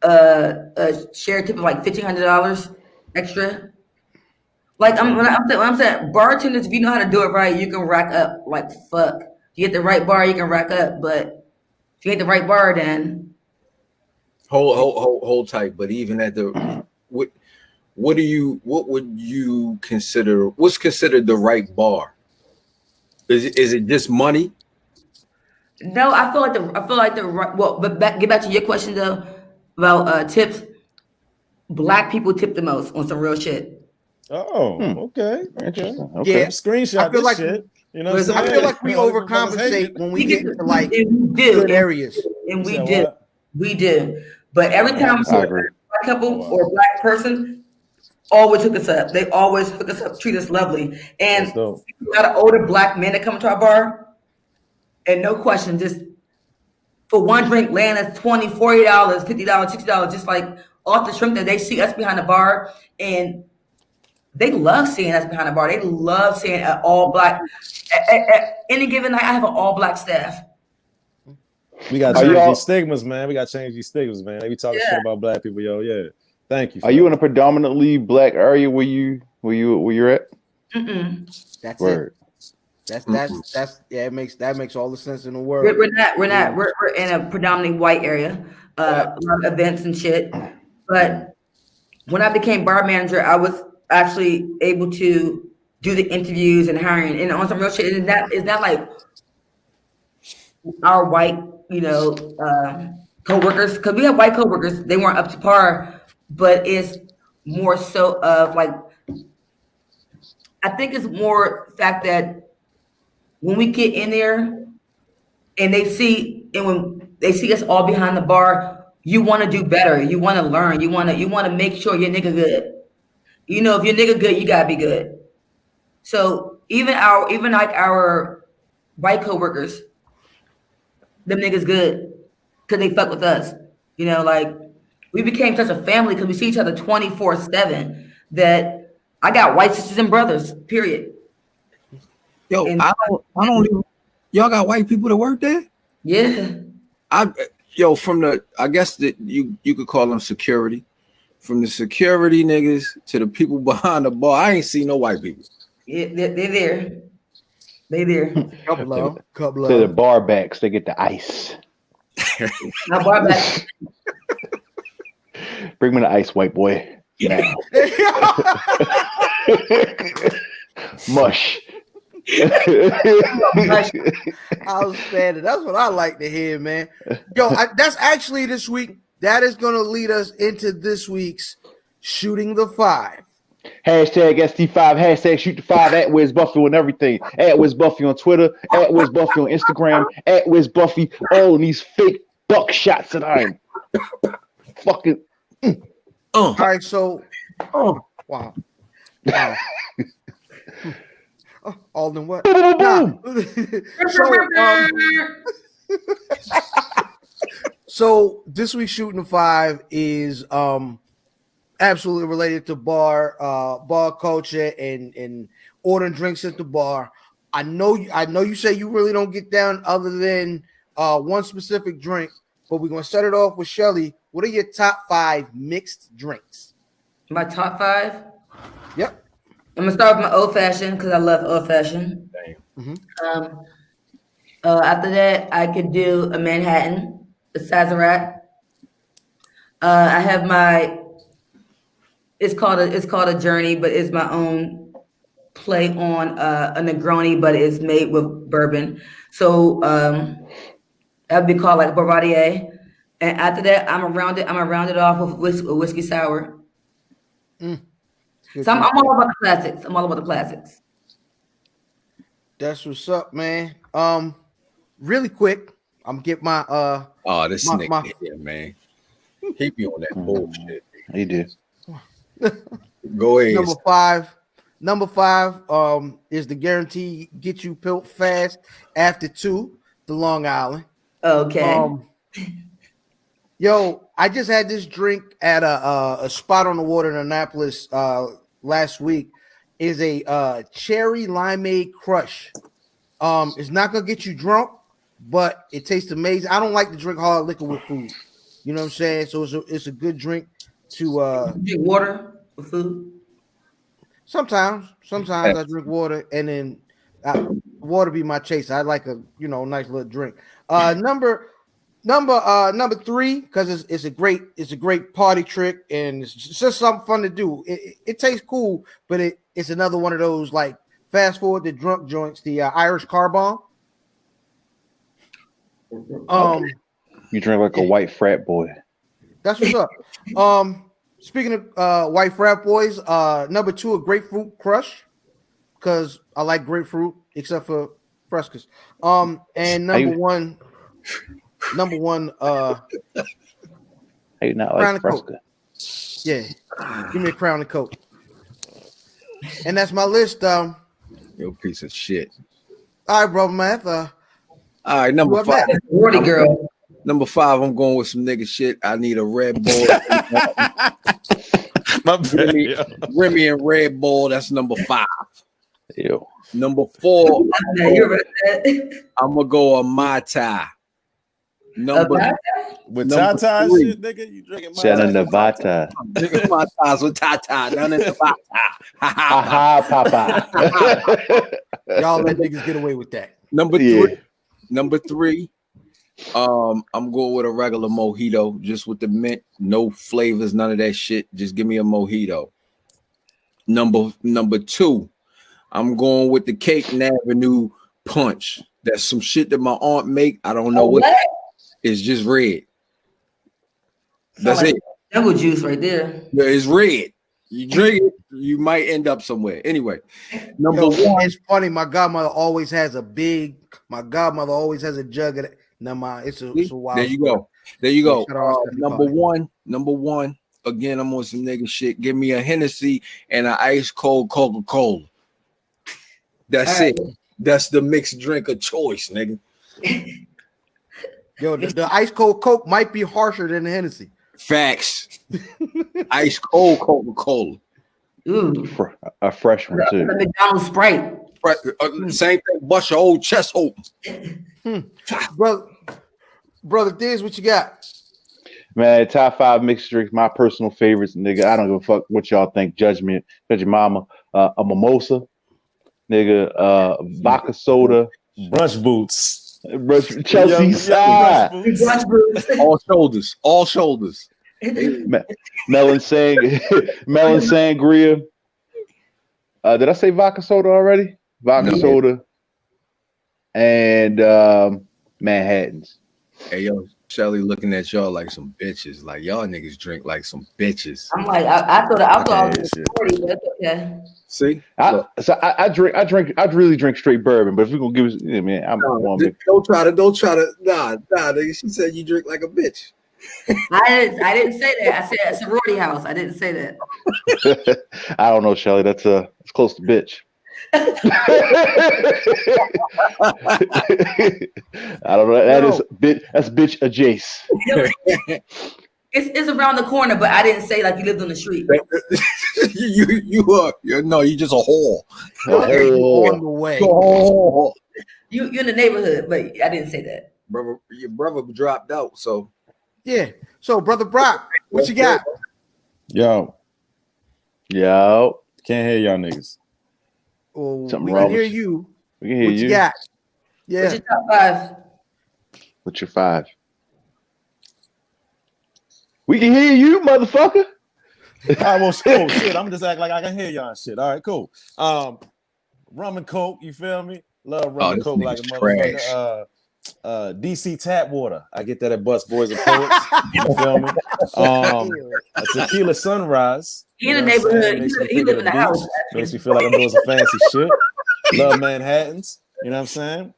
a share tip of like $1,500 extra. Like when I'm saying bartenders, if you know how to do it right, you can rack up like fuck. You get the right bar, you can rack up. But if you get the right bar, then hold tight. But even at the what would you consider? What's considered the right bar? Is it just money? No, I feel like the right. Well, but get back to your question though about tips. Black people tip the most on some real shit. Oh, okay. Interesting. Okay. Yeah, Screenshot I feel this like shit. You know, what I feel like we overcompensate when we get into like good areas. And we do. But every time a black couple or a black person always hook us up. They always hook us up, treat us lovely. And we got an older black men that come to our bar, and no question, just for one drink, land us $20, $40, $50, $60, just like off the shrimp that they see us behind the bar, and they love seeing us behind the bar. They love seeing an all black. At any given night, I have an all black staff. We got to change these stigmas, man. They be talking shit about black people, yo. Yeah. Thank you. Are you in a predominantly black area where you're at? That's Word. That's it makes all the sense in the world. We're not. We're in a predominantly white area, a lot of events and shit. But when I became bar manager, I was actually able to do the interviews and hiring and on some real shit. It's not like our white, co-workers, because we have white co-workers, they weren't up to par, but it's more so of like, I think it's more the fact that when we get in there and when they see us all behind the bar, you want to do better. You want to learn. You want to make sure your nigga good. If your nigga good, you gotta be good. So even our white coworkers, them niggas good because they fuck with us. Like we became such a family because we see each other 24/7 that I got white sisters and brothers. Period. Yo, I don't. Y'all got white people that work there? Yeah. From the, I guess that you could call them security. From the security niggas to the people behind the bar, I ain't seen no white people. Yeah, they're there. They there. Couple of. To the bar backs, they get the ice. Now bar back. Bring me the ice, white boy. now. Mush. Outstanding. That's what I like to hear, man. Yo, that's actually this week. That is going to lead us into this week's Shooting the Five. Hashtag ST5, hashtag shoot the 5 at Wiz Buffy on everything. At Wiz Buffy on Twitter, at Wiz Buffy on Instagram, at Wiz Buffy. All of these fake buck shots that I'm fucking. All right, so wow. All in what? Nah. So this week's Shooting the Five is absolutely related to bar culture and ordering drinks at the bar. I know you say you really don't get down other than one specific drink, but we're gonna set it off with Shelly. What are your top 5 mixed drinks? My top 5? Yep. I'm gonna start with my old fashioned because I love old fashioned. Mm-hmm. After that, I could do a Manhattan, a Sazerac. I have my. It's called a Journey, but it's my own play on a Negroni, but it's made with bourbon. So that'd be called like Bouvardier. And after that, I'm gonna round it off with a whiskey sour. So I'm all about the classics. I'm all about the classics. That's what's up, man. Really quick, I'm gonna get my this nigga here, man. He be on that bullshit. He did. Go ahead. Number five is the guarantee get you pilt fast after 2, the Long Island. Okay. Yo, I just had this drink at a spot on the water in Annapolis last week. Is a cherry limeade crush. It's not gonna get you drunk, but it tastes amazing. I don't like to drink hard liquor with food. You know what I'm saying? So it's a good drink to drink water with food. Sometimes I drink water, and then water be my chase. I like a nice little drink. Number 3, because it's a great party trick, and it's just something fun to do. It tastes cool, but it's another one of those like fast forward the drunk joints, the Irish car bomb. You drink like a white frat boy. That's what's up. Speaking of white frat boys, number 2, a grapefruit crush, because I like grapefruit except for frescas. And number one, how you not like fresca? Yeah, give me a Crown and Coke. And that's my list. You piece of shit. All right, brother Math. All right, number 5. Warty girl. Number 5, I'm going with some nigga shit. I need a Red Bull. Remy and Red Bull. That's number 5. Ew. Number 4, You're I'm gonna go a Mai Tai. With Tata shit, nigga, you drinking Mai Tai? Shannon Nevada. Drinking Mai Tais with Tata down in Nevada. Aha, Papa. Y'all let niggas get away with that. Number 3. Number 3. I'm going with a regular mojito, just with the mint, no flavors, none of that shit. Just give me a mojito. Number 2, I'm going with the Cake Avenue punch. That's some shit that my aunt make. I don't know what. It's just red. That's like it. Jungle juice right there. Yeah, it's red. You drink it, you might end up somewhere. Anyway, number 1. It's funny. My godmother always has a jug of that. No, it's a wild. There you go. There you go. Number Party. one. Again, I'm on some nigga shit. Give me a Hennessy and an ice cold Coca-Cola. That's it. That's the mixed drink of choice, nigga. Yo, the ice cold Coke might be harsher than the Hennessy. Facts. Ice cold Coca-Cola. Ooh. A fresh one too. The McDonald's Sprite. Same thing. Bust your old chest open. Brother Dizz, what you got? Man, top 5 mixed drinks, my personal favorites, nigga. I don't give a fuck what y'all think. Judge your mama. A mimosa, nigga. Vodka soda. Brunch boots. Chelsea side. All shoulders. Melon sangria. Did I say vodka soda already? Vodka soda and Manhattans. Hey yo, Shelly looking at y'all like some bitches. Like y'all niggas drink like some bitches. I'm like, I thought I was shit. 40, but okay. See, I really drink straight bourbon, but if we're gonna give us, yeah, man, don't try to. Nah. Nigga, she said you drink like a bitch. I didn't say that. I said a sorority house. I didn't say that. I don't know, Shelly. That's it's close to bitch. I don't know. That's bitch adjacent. It's around the corner, but I didn't say like you lived on the street. you just a whore. On the way. You're in the neighborhood, but I didn't say that. Brother, your brother dropped out, so Yeah. So, Brother Brock, what you got? Yo, can't hear y'all niggas. Oh, Something we wrong can hear with you. you. We can hear What you. you got? Yeah. What's your top 5? What's your 5? We can hear you, motherfucker. All right, well, cool. Shit, I'm just acting like I can hear y'all and shit. All right, cool. Rum and coke, you feel me? Love rum and coke like a motherfucker. DC tap water. I get that at Bus Boys and Poets. You feel me? A tequila sunrise. He in the neighborhood. He live in the house. Makes me feel like I'm doing some fancy shit. Love Manhattans. You know what I'm saying?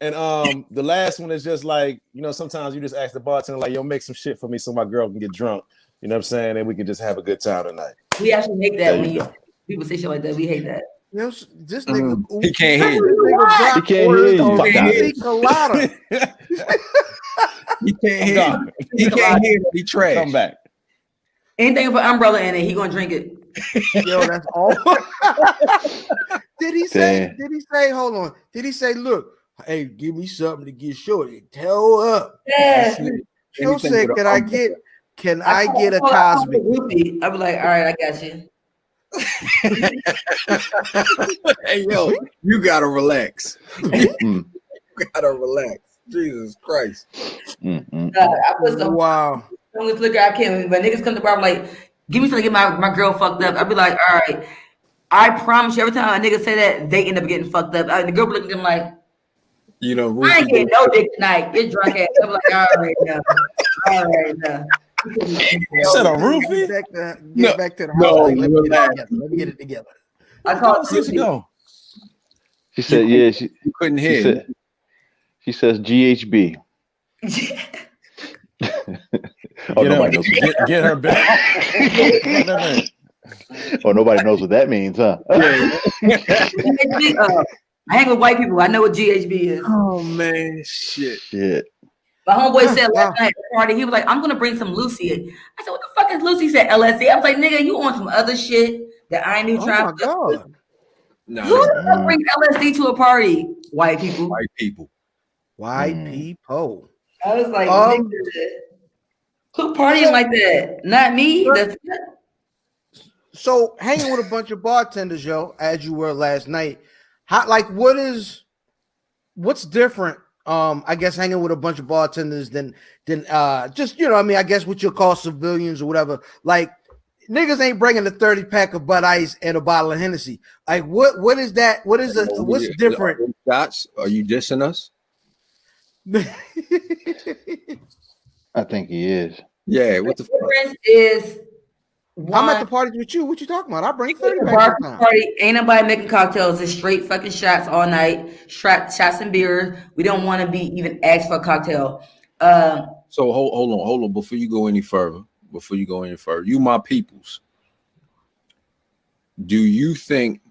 And the last one is just like, sometimes you just ask the bartender, like, yo, make some shit for me so my girl can get drunk. You know what I'm saying? And we can just have a good time tonight. We actually hate that when people say shit like that. We hate that. This nigga, he can't hear you. He can't hear you. He can't hear you. He can't hear. He trash. Come back. Anything for umbrella in it, he gonna drink it. Yo, that's all. Did he say? Hold on. Did he say? Look, hey, give me something to get shorty. Tell up. Yeah. She'll say, can I get a Cosby? I'll be like, all right, I got you. Hey yo, you gotta relax. You gotta relax. Jesus Christ. I put some strongest liquor I can. When niggas come to the bar, I'm like, give me something to get my girl fucked up. I'll be like, all right. I promise you, every time a nigga say that, they end up getting fucked up. The girl be looking at them like, I ain't getting no dick tonight. You're drunk ass. I'm like, all right now. Said a roofie? Get back to the house. Let me get it together. I call it go. She said, yeah, she couldn't hear. She says GHB. Nobody knows. Get her back. Nobody knows what that means, huh? I hang with white people. I know what GHB is. Oh man, shit. My homeboy said last night at the party, he was like, I'm gonna bring some Lucy. I said, what the fuck is Lucy? He said LSD. I was like, nigga, you on some other shit that I ain't even trying to. No. Who the fuck bring LSD to a party? White people. White people. I was like, who partying like that? Not me. So hanging with a bunch of bartenders, yo, as you were last night. What's different? I guess hanging with a bunch of bartenders than just I guess what you'll call civilians or whatever. Like niggas ain't bringing a 30-pack of Bud Ice and a bottle of Hennessy. Like what is that? What's different? Shots? Are you dissing us? I think he is. Yeah. What the difference is? I'm at the parties with you. What you talking about? I bring 30 packs. Party ain't nobody making cocktails. It's straight fucking shots all night. Shots and beer. We don't want to be even asked for a cocktail. So hold on. Before you go any further, you my peoples. Do you think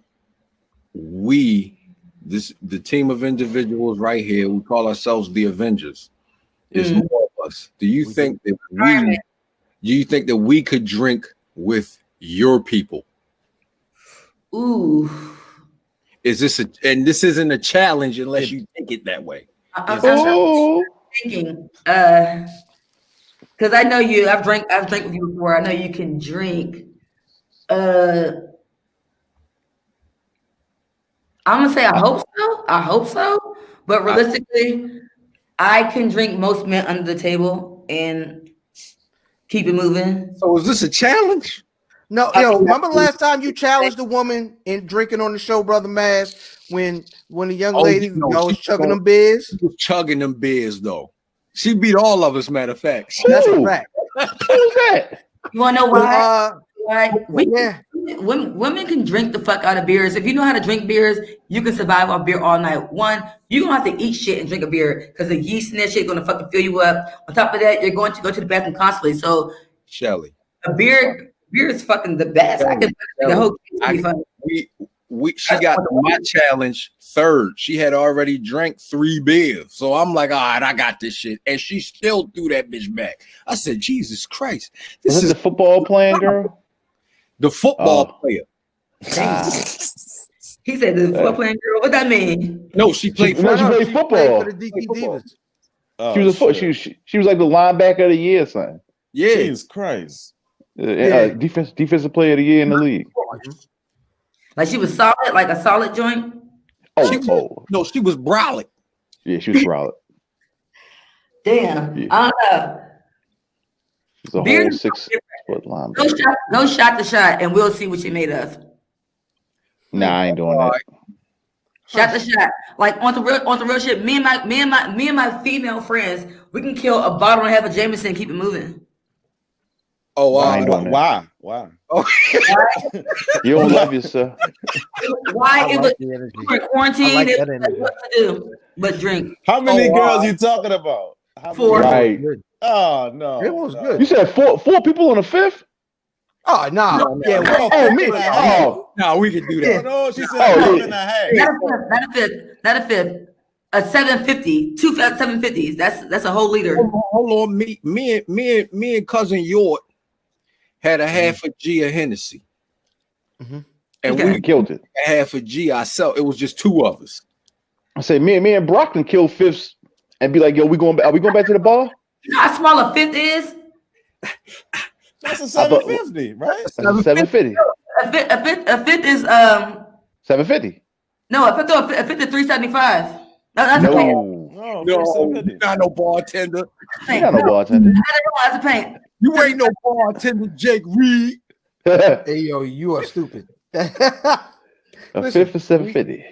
the team of individuals right here, we call ourselves the Avengers, is more of us? Do you think that we could drink with your people? Ooh. This isn't a challenge unless you think it that way. I'm thinking, because I know you. I've drank with you before. I know you can drink. I'm gonna say I hope so. But realistically, I can drink most men under the table and Keep it moving. So is this a challenge? No, yo, remember the last time you challenged a woman in drinking on the show, Brother Maz, when the young lady was chugging them beers? She was chugging them beers, though. She beat all of us, matter of fact. That's a fact. Who's that? You want to know why? Yeah. Women can drink the fuck out of beers. If you know how to drink beers, you can survive off beer all night. One, you're gonna have to eat shit and drink a beer because the yeast in that shit gonna fucking fill you up. On top of that, you're going to go to the bathroom constantly. So, Shelly, a beer is fucking the best. I can the whole she got my challenge third. She had already drank 3 beers. So I'm like, all right, I got this shit. And she still threw that bitch back. I said, Jesus Christ. This is the football playing girl? The football player. He said the football playing girl. What that mean? No, she played She played football. For the DT Divas. She was like the linebacker of the year, son. Yeah. Jesus Christ. Defensive player of the year in the league. Like she was solid, like a solid joint. No, she was brolic. Yeah, she was brolic. Damn. Yeah. I don't know. She's a Beer whole 6-foot linebacker. Go shot to shot, and we'll see what you made of. Nah, I ain't doing that. Shot to shot, like on the real shit. Me and my female friends, we can kill a bottle and a half of Jameson and keep it moving. Oh, why? Oh, You don't love yourself. Why? It was quarantine. Like It that was energy. what to do but drink. How many girls you talking about? How 4. Right. Oh no. It was good. You said four people on the 5th? Oh, no. Yeah, Me. Oh, no, we can do that. No, she said Oh, 5 and a half. Not a fifth. A 750. 2 750s. That's a whole liter. Hold on. Me and cousin Yort had a half a G of Hennessy. Mm-hmm. And Okay. we killed it. a half a G ourselves. It was just 2 of us. I say me and Brock can kill fifths and be like, yo, are we going back to the bar? You know how small a fifth is? That's a 750, right? That's 750. A fifth is 750. no, a fifth is 375. No, that's a paint. No. No, No, 750. you're not no bartender. You got no bartender. That's a paint. You ain't no bartender, Jake Reed. Hey, yo, you are stupid. A Listen, fifth is 750.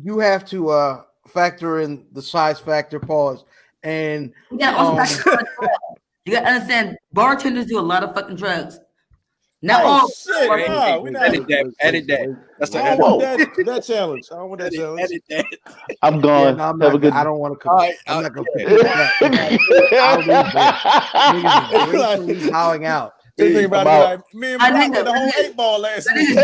You have to factor in the size factor, pause. And You gotta understand, bartenders do a lot of fucking drugs. Not all. Shit, no, we not. Edit that. That's I the don't want that challenge. I don't want that challenge. edit that. I'm gone. yeah, no, I'm Have a not, good I don't want to. All right, I'm not gonna. I'll I'll leave bowing out. They think about About- it like, me and Brock I did the whole 8 ball last week.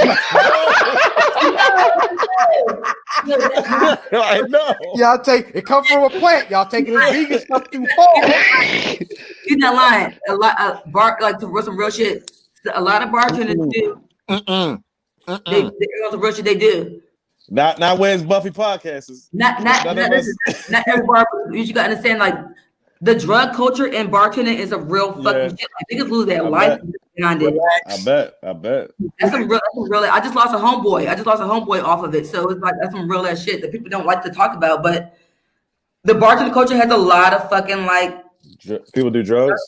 I know. Y'all take it. Come from a plant. Y'all taking this vegan stuff too far. You're not lying. A lot like to some real shit. A lot of bartenders do. They on real shit. They do. Not where's Buffy podcast is. Not every bar. You gotta understand, like the drug culture in bartending is a real fucking shit. Like, niggas lose their life behind it. I bet. That's some real. I just lost a homeboy off of it. So it's like that's some real ass shit that people don't like to talk about. But the bartender culture has a lot of fucking like People do drugs.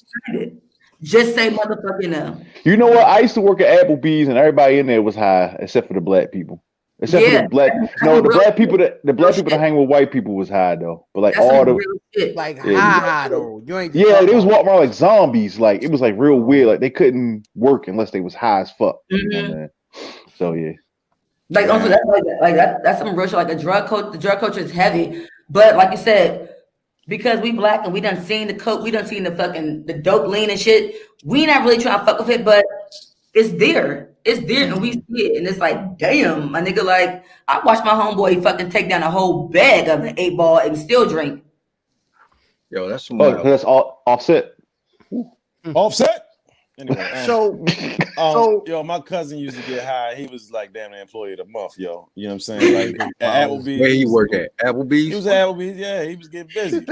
just say motherfucking no. You know what? I used to work at Applebee's and everybody in there was high except for the black people. Except for the black. No, the black people that hang with white people was high though. But like That's all some the real shit. Like Yeah. high though. You ain't. yeah, they was walking around like zombies. Like it was like real weird. Like they couldn't work unless they was high as fuck. You know, man. So yeah. Like also that's some real shit. Like the drug culture is heavy. But like you said, because we black and we done seen the coke, we done seen the dope lean and shit. We not really trying to fuck with it, but it's there. It's there and we see it. And it's like, damn, my nigga, like I watched my homeboy fucking take down a whole bag of an 8 ball and still drink. Yo, that's some. Oh, that's all offset. Offset. Anyway, So yo, my cousin used to get high. He was like damn near employee of the month, yo. You know what I'm saying? Like at Applebee's. Where he work at? Applebee's? He was at Applebee's, yeah. He was getting busy.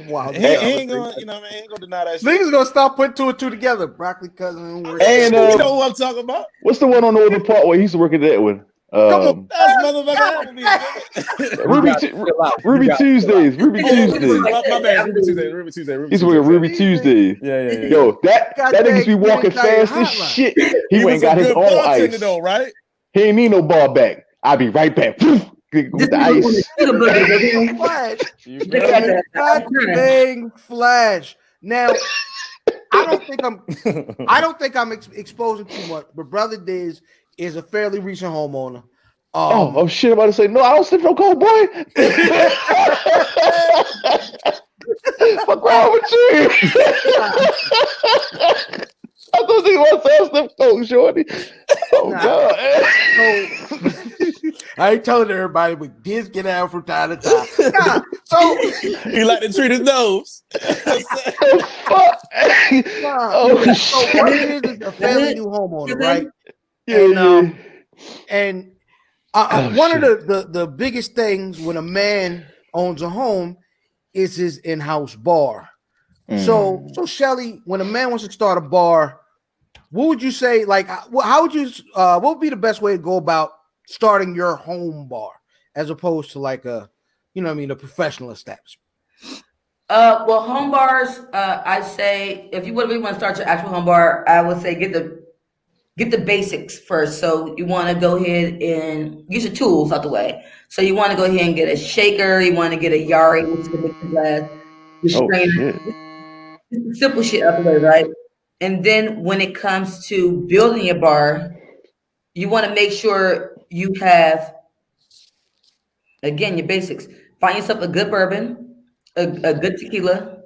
wild. He ain't gonna, you know what I mean? He ain't gonna deny that shit. Niggas gonna stop putting 2 and 2 together. Broccoli cousin. And You know what I'm talking about? what's the one on Northern Park where he used to work at that with? Come on, That's motherfucker. Ruby Tuesdays. Ruby Tuesdays. My bad. Ruby Tuesday. He's working Ruby Tuesdays. Yeah. Yo, that niggas be walking fast as shit. He went and got his own ice. Though, right? He ain't need no ball back. I'll be right back. With the ice. Bang flash. Now, I don't think I'm exposing too much, but Brother Dizz is a fairly recent homeowner. Oh shit! I'm about to say no. I don't slip no cold, boy. What's wrong with you? I thought he was to slip cold, shorty. Oh god. I ain't telling everybody, but Dizz get out from time to time. So he like to treat his nose. Fuck. So Dizz is a fairly new homeowner, right? Yeah. And one of the biggest things when a man owns a home is his in-house bar. So Shelly, when a man wants to start a bar, what would you say? Like, how would you? What would be the best way to go about starting your home bar, as opposed to like a professional establishment? Well, home bars, I say if you really want to start your actual home bar, I would say get the basics first. So you want to go ahead and get your tools out the way. So you want to go ahead and get a shaker. You want to get a yari, which is a mixing glass. Simple shit out the way, right? And then when it comes to building your bar, you want to make sure you have, again, your basics. Find yourself a good bourbon, a good tequila,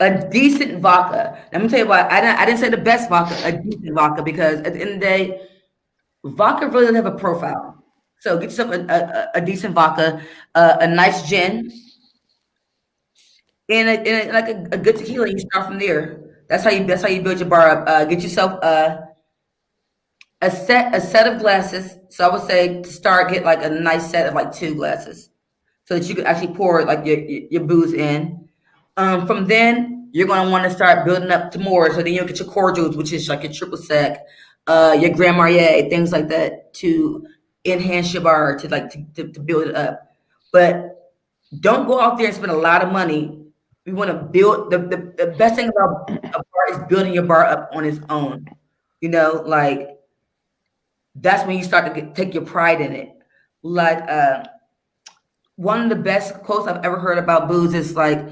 a decent vodka. I'm gonna tell you why I didn't say the best vodka, a decent vodka, because at the end of the day, vodka really doesn't have a profile. So get yourself a decent vodka, a nice gin, and a good tequila. You start from there. That's how you build your bar up. Get yourself a set of glasses. So I would say to start, get like a nice set of like 2 glasses, so that you can actually pour like your booze in. From then you're gonna want to start building up to more. So then you'll get your cordials, which is like your triple sec, your Grand Marnier, things like that, to enhance your bar, to build it up. But don't go out there and spend a lot of money. We want to build the best thing about a bar is building your bar up on its own. Like that's when you start to take your pride in it. Like one of the best quotes I've ever heard about booze is like,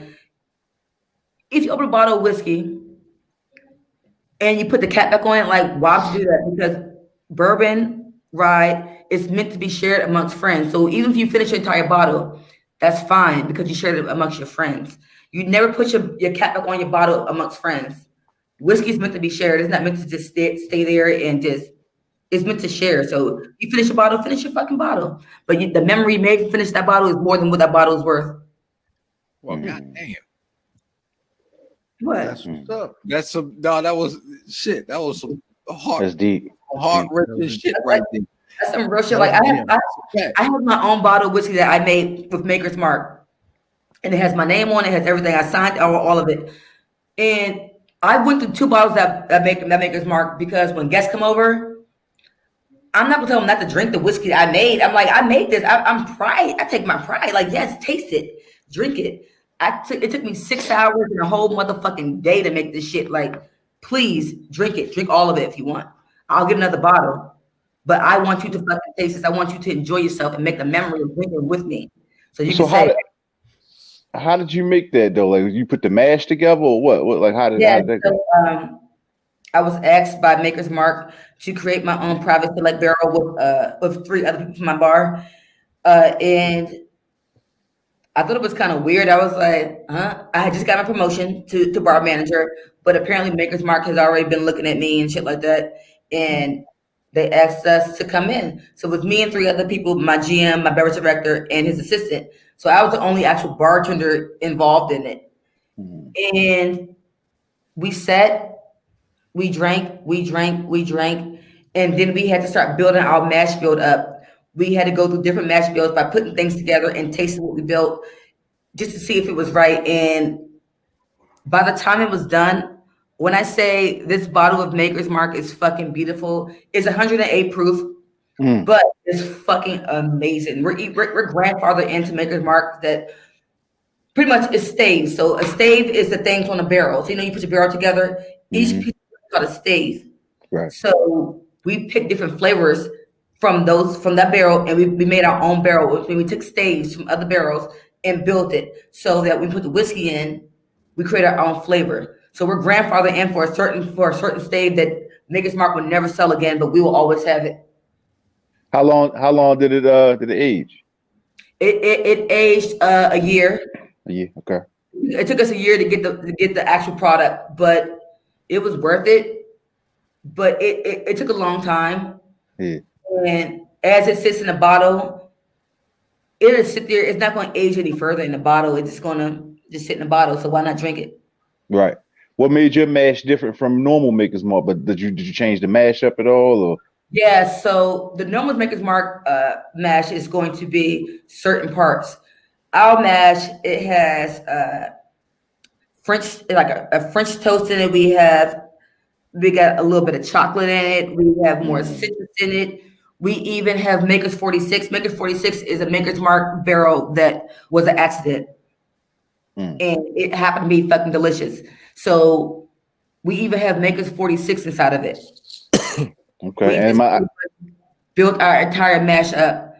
if you open a bottle of whiskey and you put the cap back on it, like, why would you do that? Because bourbon, right, is meant to be shared amongst friends. So even if you finish your entire bottle, that's fine, because you shared it amongst your friends. You never put your cap back on your bottle amongst friends. Whiskey is meant to be shared. It's not meant to just stay there and just, it's meant to share. So you finish your bottle, finish your fucking bottle. But the memory you made to finish that bottle is more than what that bottle is worth. Well, goddamn. What? That's what's up. That's some, no, that was shit. That was some That's deep. heart-wrenching shit right there. That's some real shit. Like I have my own bottle of whiskey that I made with Maker's Mark. And it has my name on it, has everything. I signed all of it. And I went through 2 bottles that Maker's Mark, because when guests come over, I'm not gonna tell them not to drink the whiskey that I made. I'm like, I made this. I'm pride. I take my pride. Like, yes, taste it, drink it. It took me 6 hours and a whole motherfucking day to make this shit. Like, please drink it. Drink all of it if you want. I'll get another bottle. But I want you to fucking taste this. I want you to enjoy yourself and make the memory of drinking with me. So you can say, how did you make that though? Like, you put the mash together or what? Like, how did that go? I was asked by Maker's Mark to create my own private select barrel with 3 other people from my bar, and I thought it was kind of weird. I was like, I had just got my promotion to bar manager, but apparently Maker's Mark has already been looking at me and shit like that, and they asked us to come in. So it was me and 3 other people, my GM, my beverage director, and his assistant. So I was the only actual bartender involved in it. And we sat, we drank, and then we had to start building our mash build up. We had to go through different mash builds by putting things together and tasting what we built just to see if it was right. And by the time it was done, when I say this bottle of Maker's Mark is fucking beautiful, it's 108 proof. but it's fucking amazing. We're grandfathered into Maker's Mark that pretty much is stave. So a stave is the things on the barrel. So you put your barrel together. Each piece is called a stave. Right. So we picked different flavors from that barrel, and we made our own barrel. We took staves from other barrels and built it so that we put the whiskey in. We create our own flavor. So we're grandfathered in for a certain stave that Maker's Mark would never sell again, but we will always have it. How long did it age? It aged a year. A year. Okay. It took us a year to get the actual product, but it was worth it. But it took a long time. Yeah. And as it sits in the bottle, it'll sit there. It's not going to age any further in the bottle. It's just going to just sit in the bottle. So why not drink it? Right. What made your mash different from normal Maker's Mark? But did you change the mash up at all? Or? Yeah. So the normal Maker's Mark mash is going to be certain parts. Our mash, it has French, like a French toast in it. We got a little bit of chocolate in it. We have more citrus in it. We even have Maker's 46. Maker's 46 is a Maker's Mark barrel that was an accident. And it happened to be fucking delicious. So we even have Maker's 46 inside of it. Okay. And built our entire mash up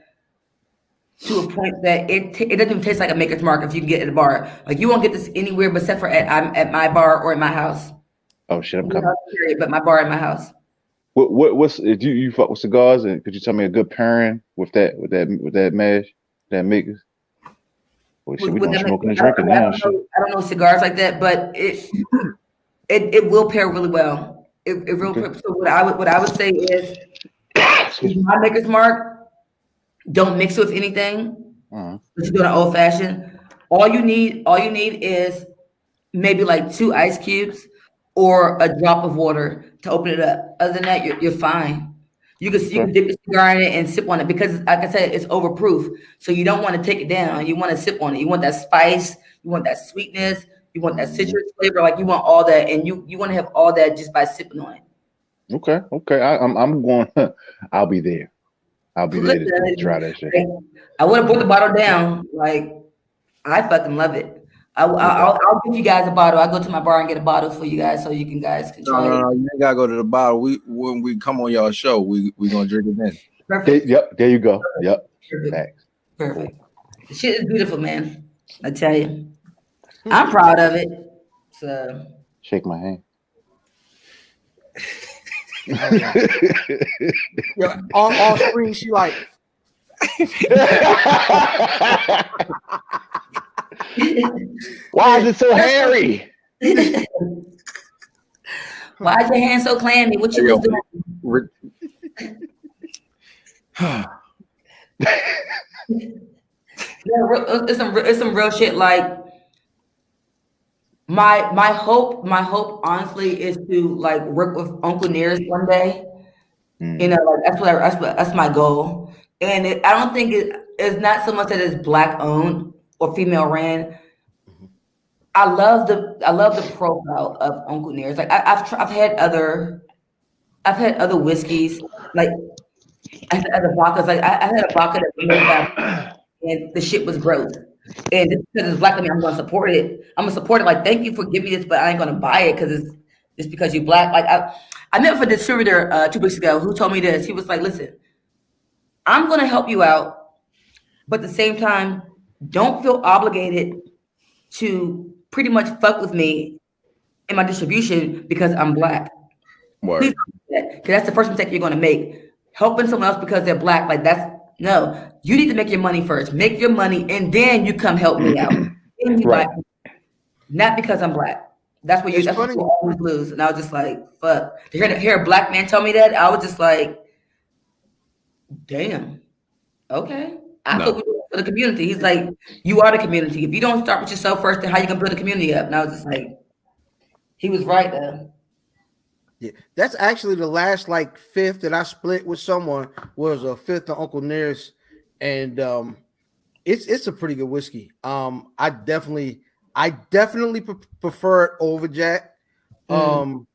to a point that it doesn't even taste like a Maker's Mark if you can get it at a bar. Like you won't get this anywhere but except for at my bar or at my house. Oh shit, I'm coming. But my bar at my house. What's do you fuck with cigars? And could you tell me a good pairing with that mash, that Maker's? Well, shit, we don't smoking and drinking now. I don't know cigars like that, but it will pair really well. It will. Okay. So what I would say is, my Maker's Mark, don't mix it with anything. Let's do an old fashioned. All you need is maybe like 2 ice cubes or a drop of water to open it up. Other than that, you're fine. You can dip the cigar in it and sip on it because, like I said, it's overproof. So you don't want to take it down. You want to sip on it. You want that spice. You want that sweetness. You want that citrus flavor. Like you want all that, and you want to have all that just by sipping on it. Okay. I'm going. I'll be there. I'll be there to try that shit. I would have put the bottle down. Like I fucking love it. I'll give you guys a bottle. I'll go to my bar and get a bottle for you guys so you guys can try it. No, you ain't gotta go to the bottle. When we come on y'all show, we gonna drink it then. Perfect. There you go. Yep. Perfect. The shit is beautiful, man. I tell you. I'm proud of it. So shake my hand. Yeah, on screen, she like. Why is it so hairy? Why is your hand so clammy? What you was doing? It's some real shit. Like my hope honestly is to like work with Uncle Nearest one day. You know, like that's my goal. And I don't think it's not so much that it's black owned or female ran. I love the profile of Uncle Nearest. Like I've had other whiskeys. Like I had other vodkas. Like I had a vodka that we made back, and the shit was gross. And just because it's black, I mean, I'm gonna support it. I'm gonna support it. Like, thank you for giving me this, but I ain't gonna buy it because it's just because you're black. Like I met with a distributor 2 weeks ago who told me this. He was like, "Listen, I'm gonna help you out, but at the same time, don't feel obligated to pretty much fuck with me in my distribution because I'm black." Please don't do that, because that's the first mistake you're gonna make. Helping someone else because they're black, like no. You need to make your money first. Make your money, and then you come help me out. Right. Not because I'm black. That's what you always lose. And I was just like, fuck. To hear a black man tell me that, I was just like, damn. Okay. I thought we were for the community. He's like, you are the community. If you don't start with yourself first, then how you gonna build a community up? And I was just like, he was right though. Yeah, that's actually the last like fifth that I split with someone was a fifth of Uncle Nearest, and it's a pretty good whiskey. I definitely prefer it over Jack. You know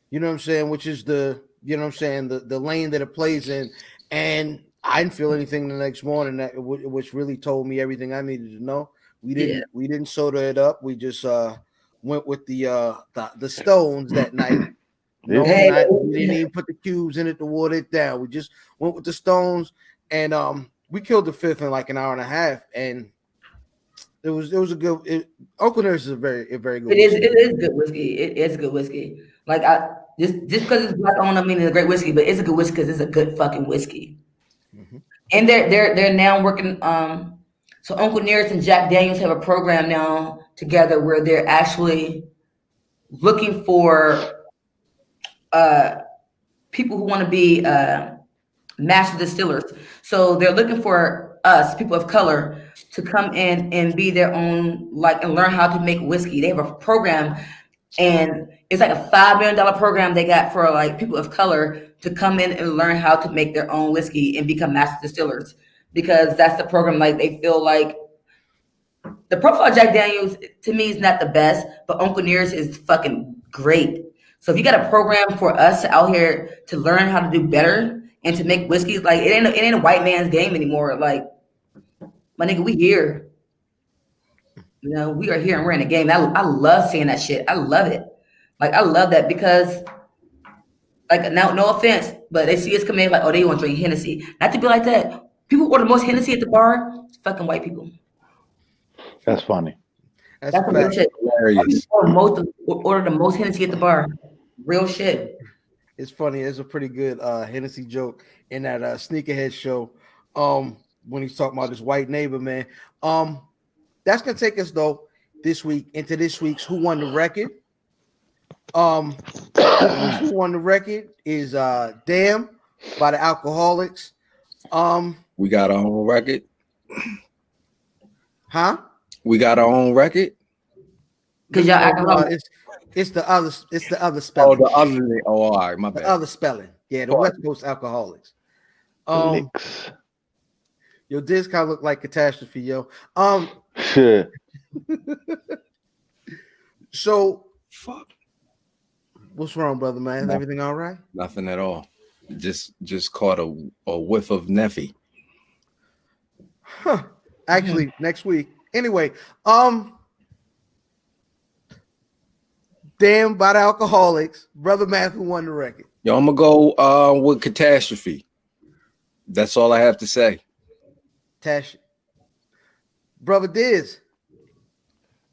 what I'm saying, which is the lane that it plays in, and I didn't feel anything the next morning. Which really told me everything I needed to know. We didn't soda it up. We just went with the stones that night. No, we didn't even put the cubes in it to water it down. We just went with the stones, and we killed the fifth in like an hour and a half, and it was a good. Uncle Nurse is a very good. It is good whiskey. It is good whiskey. Like just because it's black owned, I mean it's a great whiskey, but it's a good whiskey because it's a good fucking whiskey. Mm-hmm. And they're now working. So Uncle Nearest and Jack Daniels have a program now together where they're actually looking for people who want to be master distillers. So they're looking for us, people of color, to come in and be their own, and learn how to make whiskey. They have a program, and it's like a $5 million program they got for people of color to come in and learn how to make their own whiskey and become master distillers. Because that's the program. They feel like the profile of Jack Daniels to me is not the best, but Uncle Nearest is fucking great. So if you got a program for us out here to learn how to do better and to make whiskeys, it ain't a white man's game anymore. My nigga, we here. We are here and we're in the game. I love seeing that shit. I love it. I love that because, now, no offense, but they see us come in they want to drink Hennessy. Not to be like that. People order the most Hennessy at the bar. It's fucking white people. That's funny. That's some real shit. Hilarious. Order the most Hennessy at the bar. Real shit. It's funny. There's a pretty good Hennessy joke in that Sneakerhead show. When he's talking about his white neighbor, man. That's gonna take us though this week into this week's Who Won the Record. Who Won the Record is Daaam by the Alcoholics. We got our own record. Huh? We got our own record. Cause y'all alcoholics. It's the other spelling. Oh, the other thing. Oh, all right, my bad. The other spelling. Yeah, the West Coast Alcoholics. Yo, Dizz kind of look like catastrophe, yo. Shit. So, fuck. What's wrong, brother, man? Is everything all right? Nothing at all. Just caught a whiff of Neffy. Huh. Actually, next week. Anyway, Daaam by the Alcoholics. Brother Math, who won the record? Yo, I'm gonna go with Catastrophe. That's all I have to say. Tash. Brother Dizz.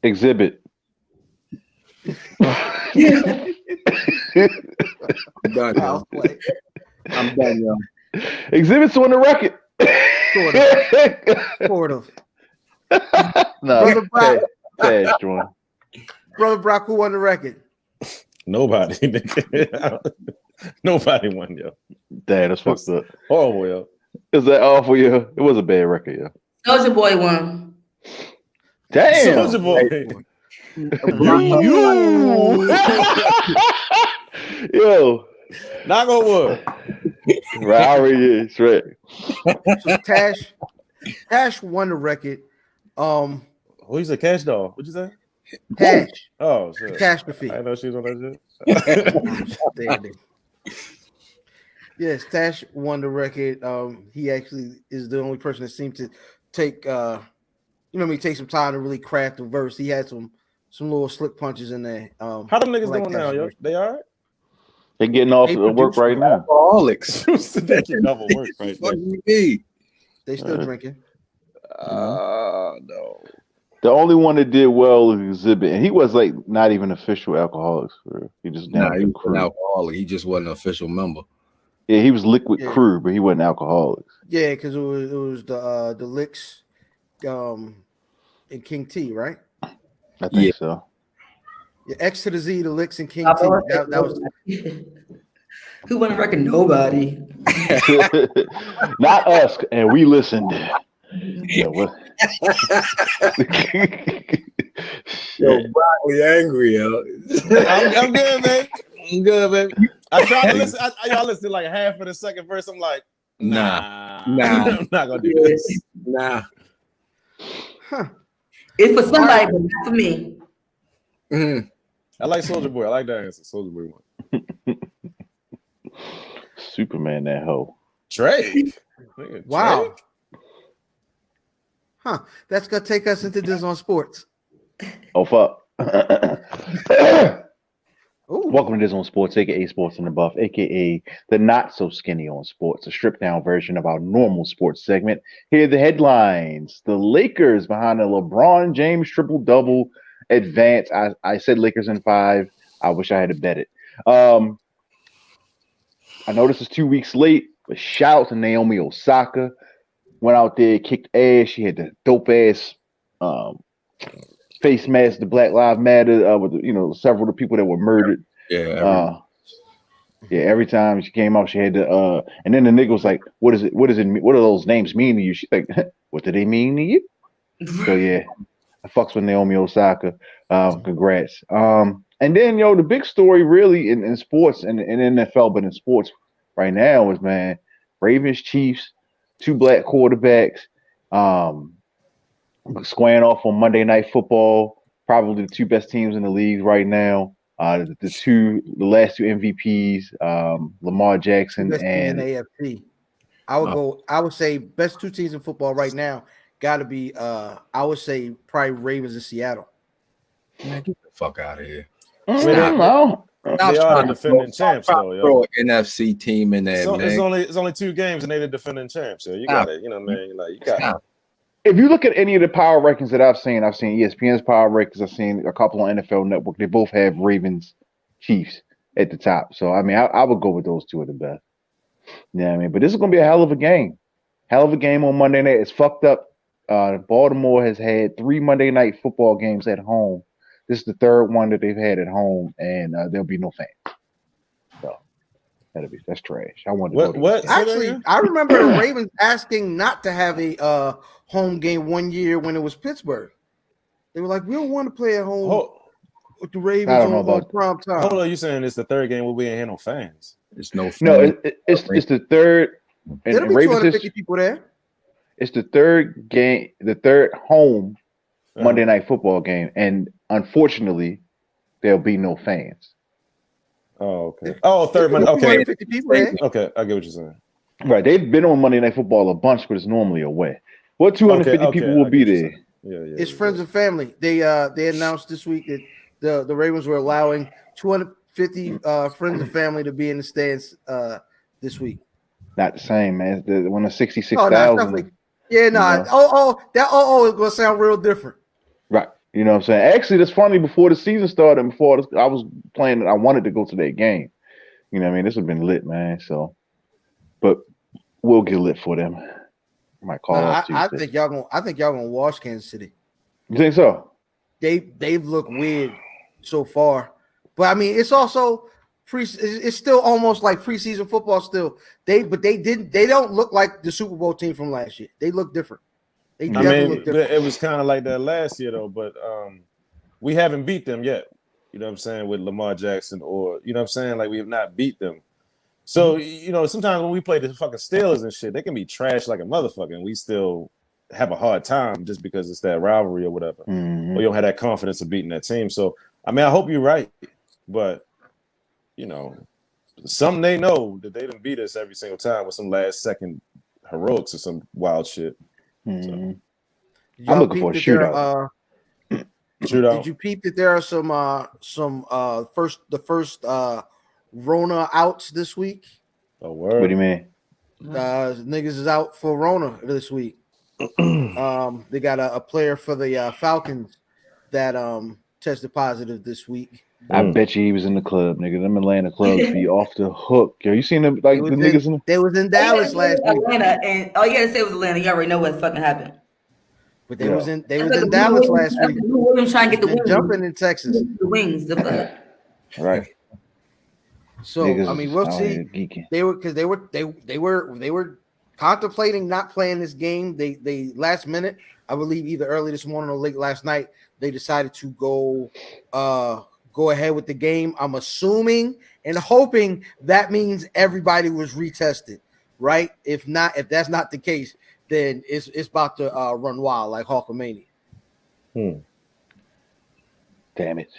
Exhibit. I'm done, yo. I'm done, yo. Exhibit's on the record. Sort of. No, Brother Brock. Brother Brock, who won the record? Nobody. Nobody won, yo. Damn, that's fucked up. Horrible, yo. Is that awful, yo? It was a bad record, yo. Soulja Boy won. Damn. Soulja Boy. Yo. Knock on wood. Right, I already is, right. So Tash won the record. Who you say? Cash Doll? What'd you say? Tash. Oh, shit. Catastrophe. I know she was on that shit. Yes, Tash won the record. He actually is the only person that seemed to take take some time to really craft a verse. He had some little slick punches in there. How them niggas doing now, yo? They all right? They getting off the work right now. Alcoholics. They getting off of work right now. They still drinking. No. The only one that did well was Exhibit, and he was not even official Alcoholics. He just he wasn't alcoholic. He just wasn't an official member. Yeah, he was Liquid Crew, but he wasn't Alcoholics. Yeah, because it was the Licks, and King T, right? I think so. Yeah, X to the Z, the Licks, and King T. That was. Who won the record? Nobody. Not us, and we listened. Yeah, what? Yo, Broccoli angry, yo. I'm good, man. I'm good, man. I tried to listen. Y'all listened like half of the second verse. I'm like, nah. I'm not gonna do this. Nah. Huh. It's for somebody, but not for me. Mm-hmm. I like Soulja Boy. I like that answer. Soulja Boy one. Superman, that hoe. Drake. Nigga, Wow. Drake? Huh. That's gonna take us into this on sports. Oh fuck. Ooh. Welcome to This on Sports, aka Sports in the Buff, aka the not so skinny on sports, a stripped down version of our normal sports segment. Here are the headlines. The Lakers behind a LeBron James triple double advance. I said Lakers in 5. I wish I had to bet it. I know this is 2 weeks late, but shout out to Naomi Osaka. Went out there, kicked ass. She had the dope ass face mask, the Black Lives Matter, with several of the people that were murdered. Yeah. Every time she came out, she had to and then the nigga was like, what does it mean? What do those names mean to you? She's like, what do they mean to you? So yeah, I fucks with Naomi Osaka. Congrats. And then the big story really in sports and in NFL, but in sports right now is, man, Ravens, Chiefs, 2 black quarterbacks, squaring off on Monday Night Football, probably the 2 best teams in the league right now. The last 2 MVPs, Lamar Jackson and AFC. I would say best 2 teams in football right now got to be I would say probably Ravens and Seattle. Man, get the fuck out of here. They are the defending champs, though. Throw an NFC team in there, man. It's only 2 games, and they're the defending champs. So you got it. Man. Like you got it. If you look at any of the power rankings that I've seen ESPN's power rankings. I've seen a couple on NFL Network. They both have Ravens, Chiefs at the top. So I mean, I would go with those 2 at the best. Yeah, but this is gonna be a hell of a game. Hell of a game on Monday night. It's fucked up. Baltimore has had 3 Monday Night Football games at home. This is the 3rd one that they've had at home, and there'll be no fans. So that's trash. I wanted to go to Actually, I remember the Ravens asking not to have a home game one year when it was Pittsburgh. They were like, we don't want to play at home with the Ravens on prime time. Hold on, you saying it's the 3rd game where we ain't had no fans? There's no fans. No, it's the 3rd. There'll be 250 people there. It's the 3rd game, the 3rd home Monday Night Football game, and unfortunately, there'll be no fans. Oh, okay. Oh, 3rd Monday. Okay. 250 people there. Okay, I get what you're saying. Right, they've been on Monday Night Football a bunch, but it's normally away. What 250 people will be there? It's friends and family. They announced this week that the Ravens were allowing 250 friends and family to be in the stands this week. Not the same, man. When the 66,000. Yeah, nah. That is gonna sound real different. Right. You know what I'm saying? Actually, that's funny. Before the season started, I was playing, I wanted to go to that game. You know what I mean? This would have been lit, man. So, but we'll get lit for them. Might call off Tuesday. I think y'all gonna wash Kansas City. You think so? They've looked weird so far, but I mean, it's also it's still almost like preseason football still. They don't look like the Super Bowl team from last year. They look different. They definitely look different. It was kind of like that last year though, but we haven't beat them yet. You know what I'm saying, with Lamar Jackson, or you know what I'm saying, like we have not beat them. So sometimes when we play the fucking Steelers and shit, they can be trash like a motherfucker, and we still have a hard time just because it's that rivalry or whatever. Mm-hmm. Or you don't have that confidence of beating that team. So I mean, I hope you're right, but some they know that they didn't beat us every single time with some last second heroics or some wild shit. Mm-hmm. So. I'm looking for a shootout. Shootout. Did you peep that there are some first Rona outs this week? Oh, word. What do you mean? Niggas is out for Rona this week. They got a player for the Falcons that tested positive this week. I bet you he was in the club, nigga. Them Atlanta clubs be off the hook. Yo, you seen them like the niggas They was in Dallas last week. Atlanta, and all you gotta say was Atlanta. You already know what fucking happened. But they was in Dallas last week. Williams trying to get the wings. Jumping in Texas. The wings. The fuck. Right. So niggas I mean, we'll see. They were contemplating not playing this game. They last minute, I believe, either early this morning or late last night, they decided to go ahead with the game. I'm assuming and hoping that means everybody was retested, right? If that's not the case, then it's about to run wild like Hulkamania. Damn it.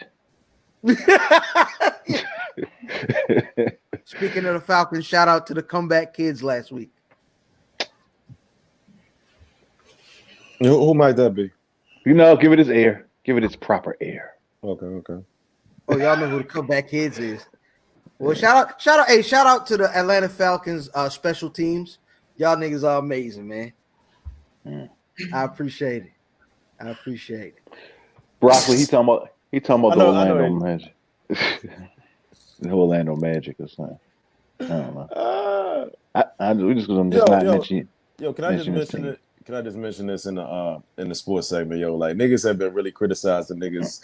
Speaking of the Falcons, shout out to the comeback kids last week. Who might that be? You know, give it its air. Give it its proper air. Okay. Oh, y'all know who the comeback kids is. Well, shout out to the Atlanta Falcons special teams. Y'all niggas are amazing, man. I appreciate it. Broccoli, he talking about the Orlando I Magic. The Orlando Magic or something. I don't know. We just gonna not mention. Yo, can I just mention it? Can I just mention this in the sports segment, yo? Like niggas have been really criticizing niggas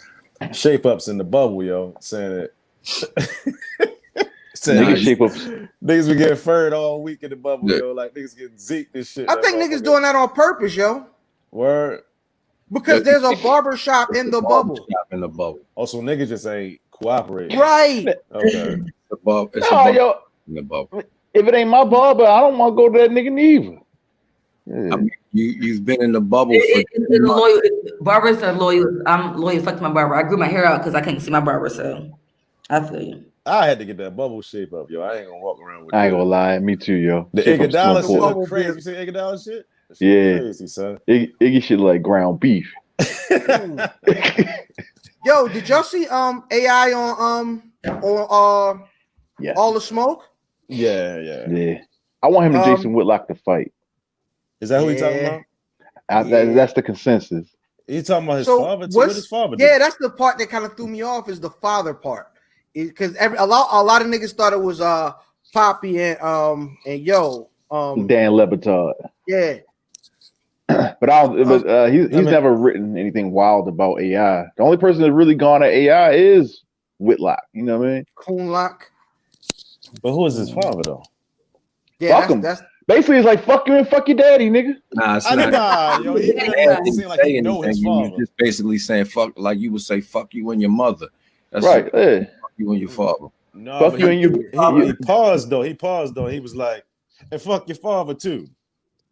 shape ups in the bubble, yo, saying that niggas shape ups. Niggas been getting furred all week in the bubble, yo. Like niggas getting zeked and shit. I think niggas doing that on purpose, yo. Word. Because there's a barber shop in the bubble. Also, niggas just ain't cooperating. Right. Okay. In the bubble. If it ain't my barber, I don't want to go to that nigga neither. Yeah. I mean, you've been in the bubble Barbers are loyal. I'm loyal to my barber. I grew my hair out because I couldn't see my barber, so I feel you. I had to get that bubble shape up, yo. I ain't gonna walk around with I ain't gonna lie, me too, yo. The Iguodala shit look crazy. You see Iguodala shit? Yeah, crazy, son. Iggy shit like ground beef. Yo, did y'all see AI on All the Smoke? Yeah. I want him and Jason Whitlock to fight. Is that who you talking about? That's the consensus. You talking about his father too? What's his father? Yeah, that's the part that kind of threw me off is the father part. Because a lot of niggas thought it was Poppy and Dan Le Batard. Yeah. But he's never written anything wild about AI. The only person that's really gone at AI is Whitlock. You know what I mean? Coonlock. But who is his father though? Yeah, fuck him. Basically, it's like fuck you and fuck your daddy, nigga. Nah, yo, he seem like he know his father. You're just basically saying fuck, like you would say fuck you and your mother. That's right. Yeah. Fuck you and your father. No, fuck you and your. He paused though. He was like, and fuck your father too.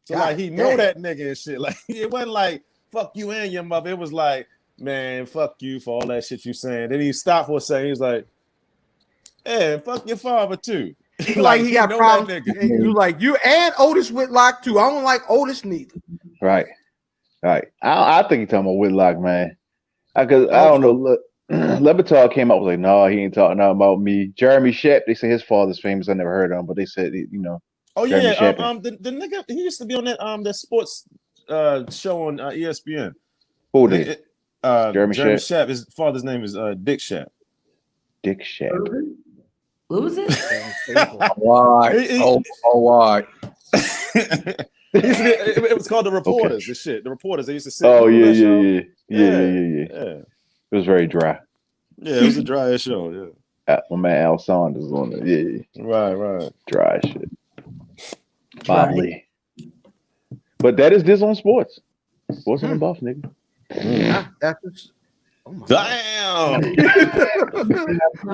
So like he know that nigga and shit. Like it wasn't like fuck you and your mother. It was like, man, fuck you for all that shit you saying. Then he stopped for a second. He was like, hey, fuck your father too. like he got problems. You like you and Otis Whitlock too. I don't like Otis neither. Right. I think he's talking about Whitlock, man. Because I don't know. Look, Le Batard came out was like, no, he ain't talking about me. Jeremy Shep, they say his father's famous. I never heard of him, but they said, you know. Oh Jeremy Shep. The nigga, he used to be on that sports show on ESPN. Who did? Jeremy Shep. His father's name is Dick Shep. Dick Shep. What was it? Why? It was called The Reporters. Okay. The shit. The Reporters. They used to sit. Oh yeah. It was very dry. Yeah, it was a dry show. Yeah. My man Al Saunders on it. Yeah. Right. Dry shit. Bob Lee. But that is Dizz on sports. Sports and the buff, nigga. Damn!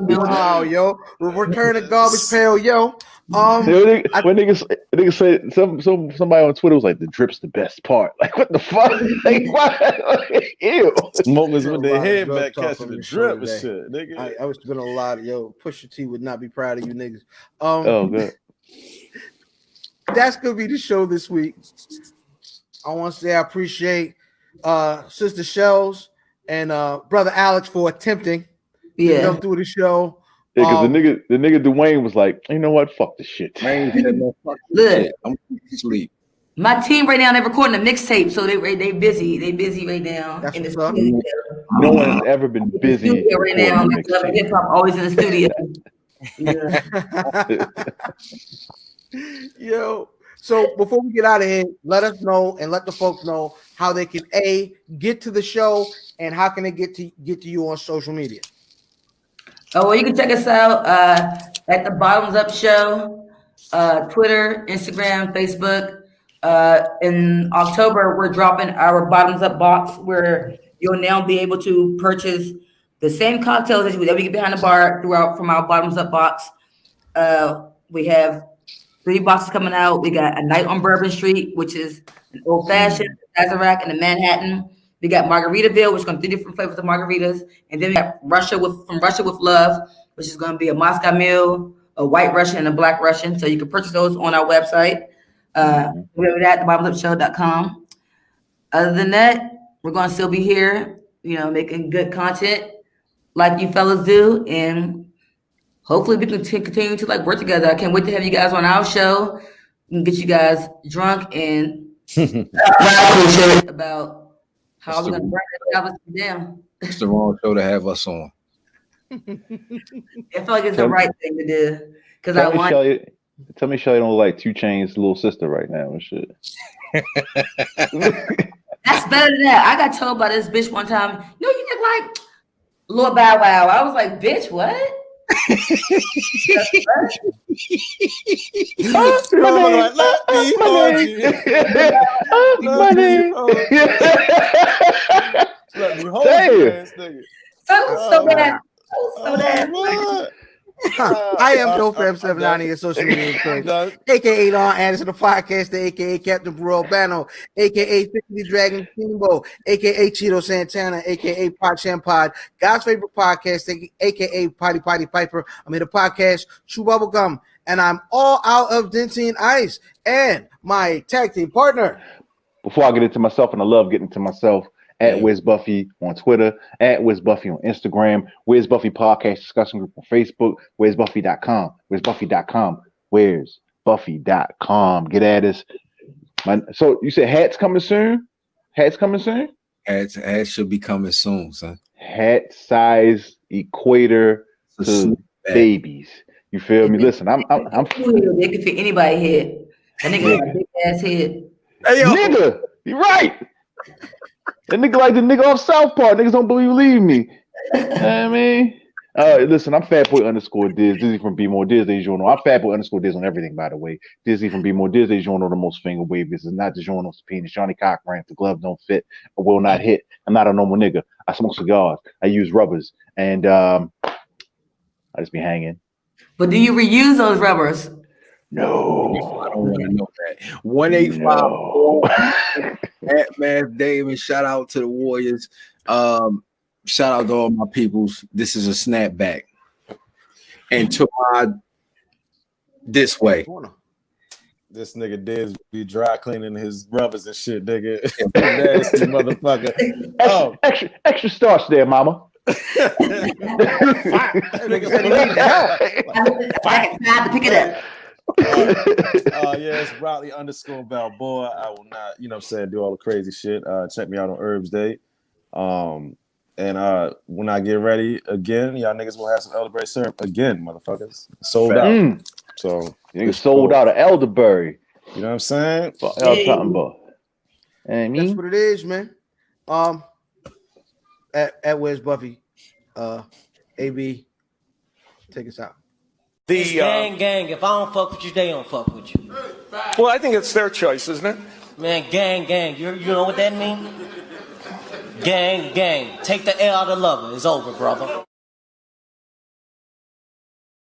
Wow, yo, return the garbage pail, yo. When niggas say somebody on Twitter was like the drip's the best part. Like what the fuck? Like what? Ew. Smokers with their head back catching the drip and shit, nigga. I was gonna lie to yo. Pusha T would not be proud of you niggas. Good. That's gonna be the show this week. I want to say I appreciate Sister Shells and brother Alex for attempting to come through the show. Yeah, because the nigga Dwayne was like, you know what? Fuck the shit. Look, I'm sleep. My team right now, they're recording a mixtape, so they busy. They busy right now. That's in the what's up. studio. No one has ever been busy right now. Hip hop always in the studio. Yo. So before we get out of here, let us know and let the folks know how they can get to the show and how can they get to you on social media. Oh, well, you can check us out at the Bottoms Up Show, Twitter, Instagram, Facebook. In October, we're dropping our Bottoms Up box where you'll now be able to purchase the same cocktails that we get behind the bar from our Bottoms Up box. We have 3 boxes coming out. We got a night on Bourbon Street, which is an old fashioned, Sazerac, and a Manhattan. We got Margaritaville, which is going to be 3 different flavors of margaritas. And then we got from Russia with Love, which is going to be a Moscow Mule, a white Russian, and a black Russian. So you can purchase those on our website. We have that at thebottomsupshow.com. Other than that, we're gonna still be here, making good content like you fellas do, and hopefully we can continue to like work together. I can't wait to have you guys on our show and get you guys drunk and about how we're gonna break this establishment down. It's the wrong show to have us on. I feel like it's the right thing to do because I want. Tell me, Shelly don't look like 2 Chainz's little sister right now and shit. That's better than that. I got told by this bitch one time, you look like Lil Bow Wow. I was like, bitch, what? So bad. So bad. I am DopeFam790 in social media page, aka Daaam Anderson, the podcast, aka Captain Bro Bano, aka 50 Dragon Steamboat, aka Cheeto Santana, aka Pod Shampod, God's favorite podcast, aka Potty Piper. I'm here to podcast Chew Bubblegum, and I'm all out of Dentine Ice and my tag team partner. Before I get into myself, and I love getting to myself, at Wiz Buffy on Twitter, at Wiz Buffy on Instagram, Wiz Buffy Podcast Discussion Group on Facebook, Where'sBuffy.com, Where'sBuffy.com, Where'sBuffy.com. Get at us. So you said hats coming soon? Hats coming soon? Hats should be coming soon, son. Hat size equator to babies. You feel me? Listen, I'm They can fit anybody head. That nigga got a big ass head. Hey, yo. Nigga, you right. That nigga like the nigga off South Park. Niggas don't believe me. You know what I mean? Listen, I'm Fatboy _ Dizz. Dizzy from Be More Dizz Day Journal. I'm Fatboy _ Dizz on everything, by the way. Dizzy from Be More Dizz Day Journal, the most finger wave. This is not the journal, it's penis. Johnny Cochran, the glove don't fit, I will not hit. I'm not a normal nigga. I smoke cigars. I use rubbers. And I just be hanging. But do you reuse those rubbers? No. I don't want to know that. 1854 at Math Damon. Shout out to the Warriors. Shout out to all my peoples. This is a snapback. And to my this way. This nigga Dizz be dry cleaning his rubbers and shit, nigga. Nasty motherfucker. Oh, extra starch there, mama. Nigga said he needs help. I have to pick it up. Yes, Riley _ Balboa. I will not, do all the crazy shit. Check me out on Herbs Day. And when I get ready again, y'all niggas will have some elderberry syrup again, motherfuckers. Sold out. So niggas sold out of elderberry. You know what I'm saying? What y'all talking about? That's what it is, man. At Where's Buffy? AB, take us out. It's gang. If I don't fuck with you, they don't fuck with you. Well, I think it's their choice, isn't it? Man, gang. You know what that means? Gang. Take the L out of the lover. It's over, brother.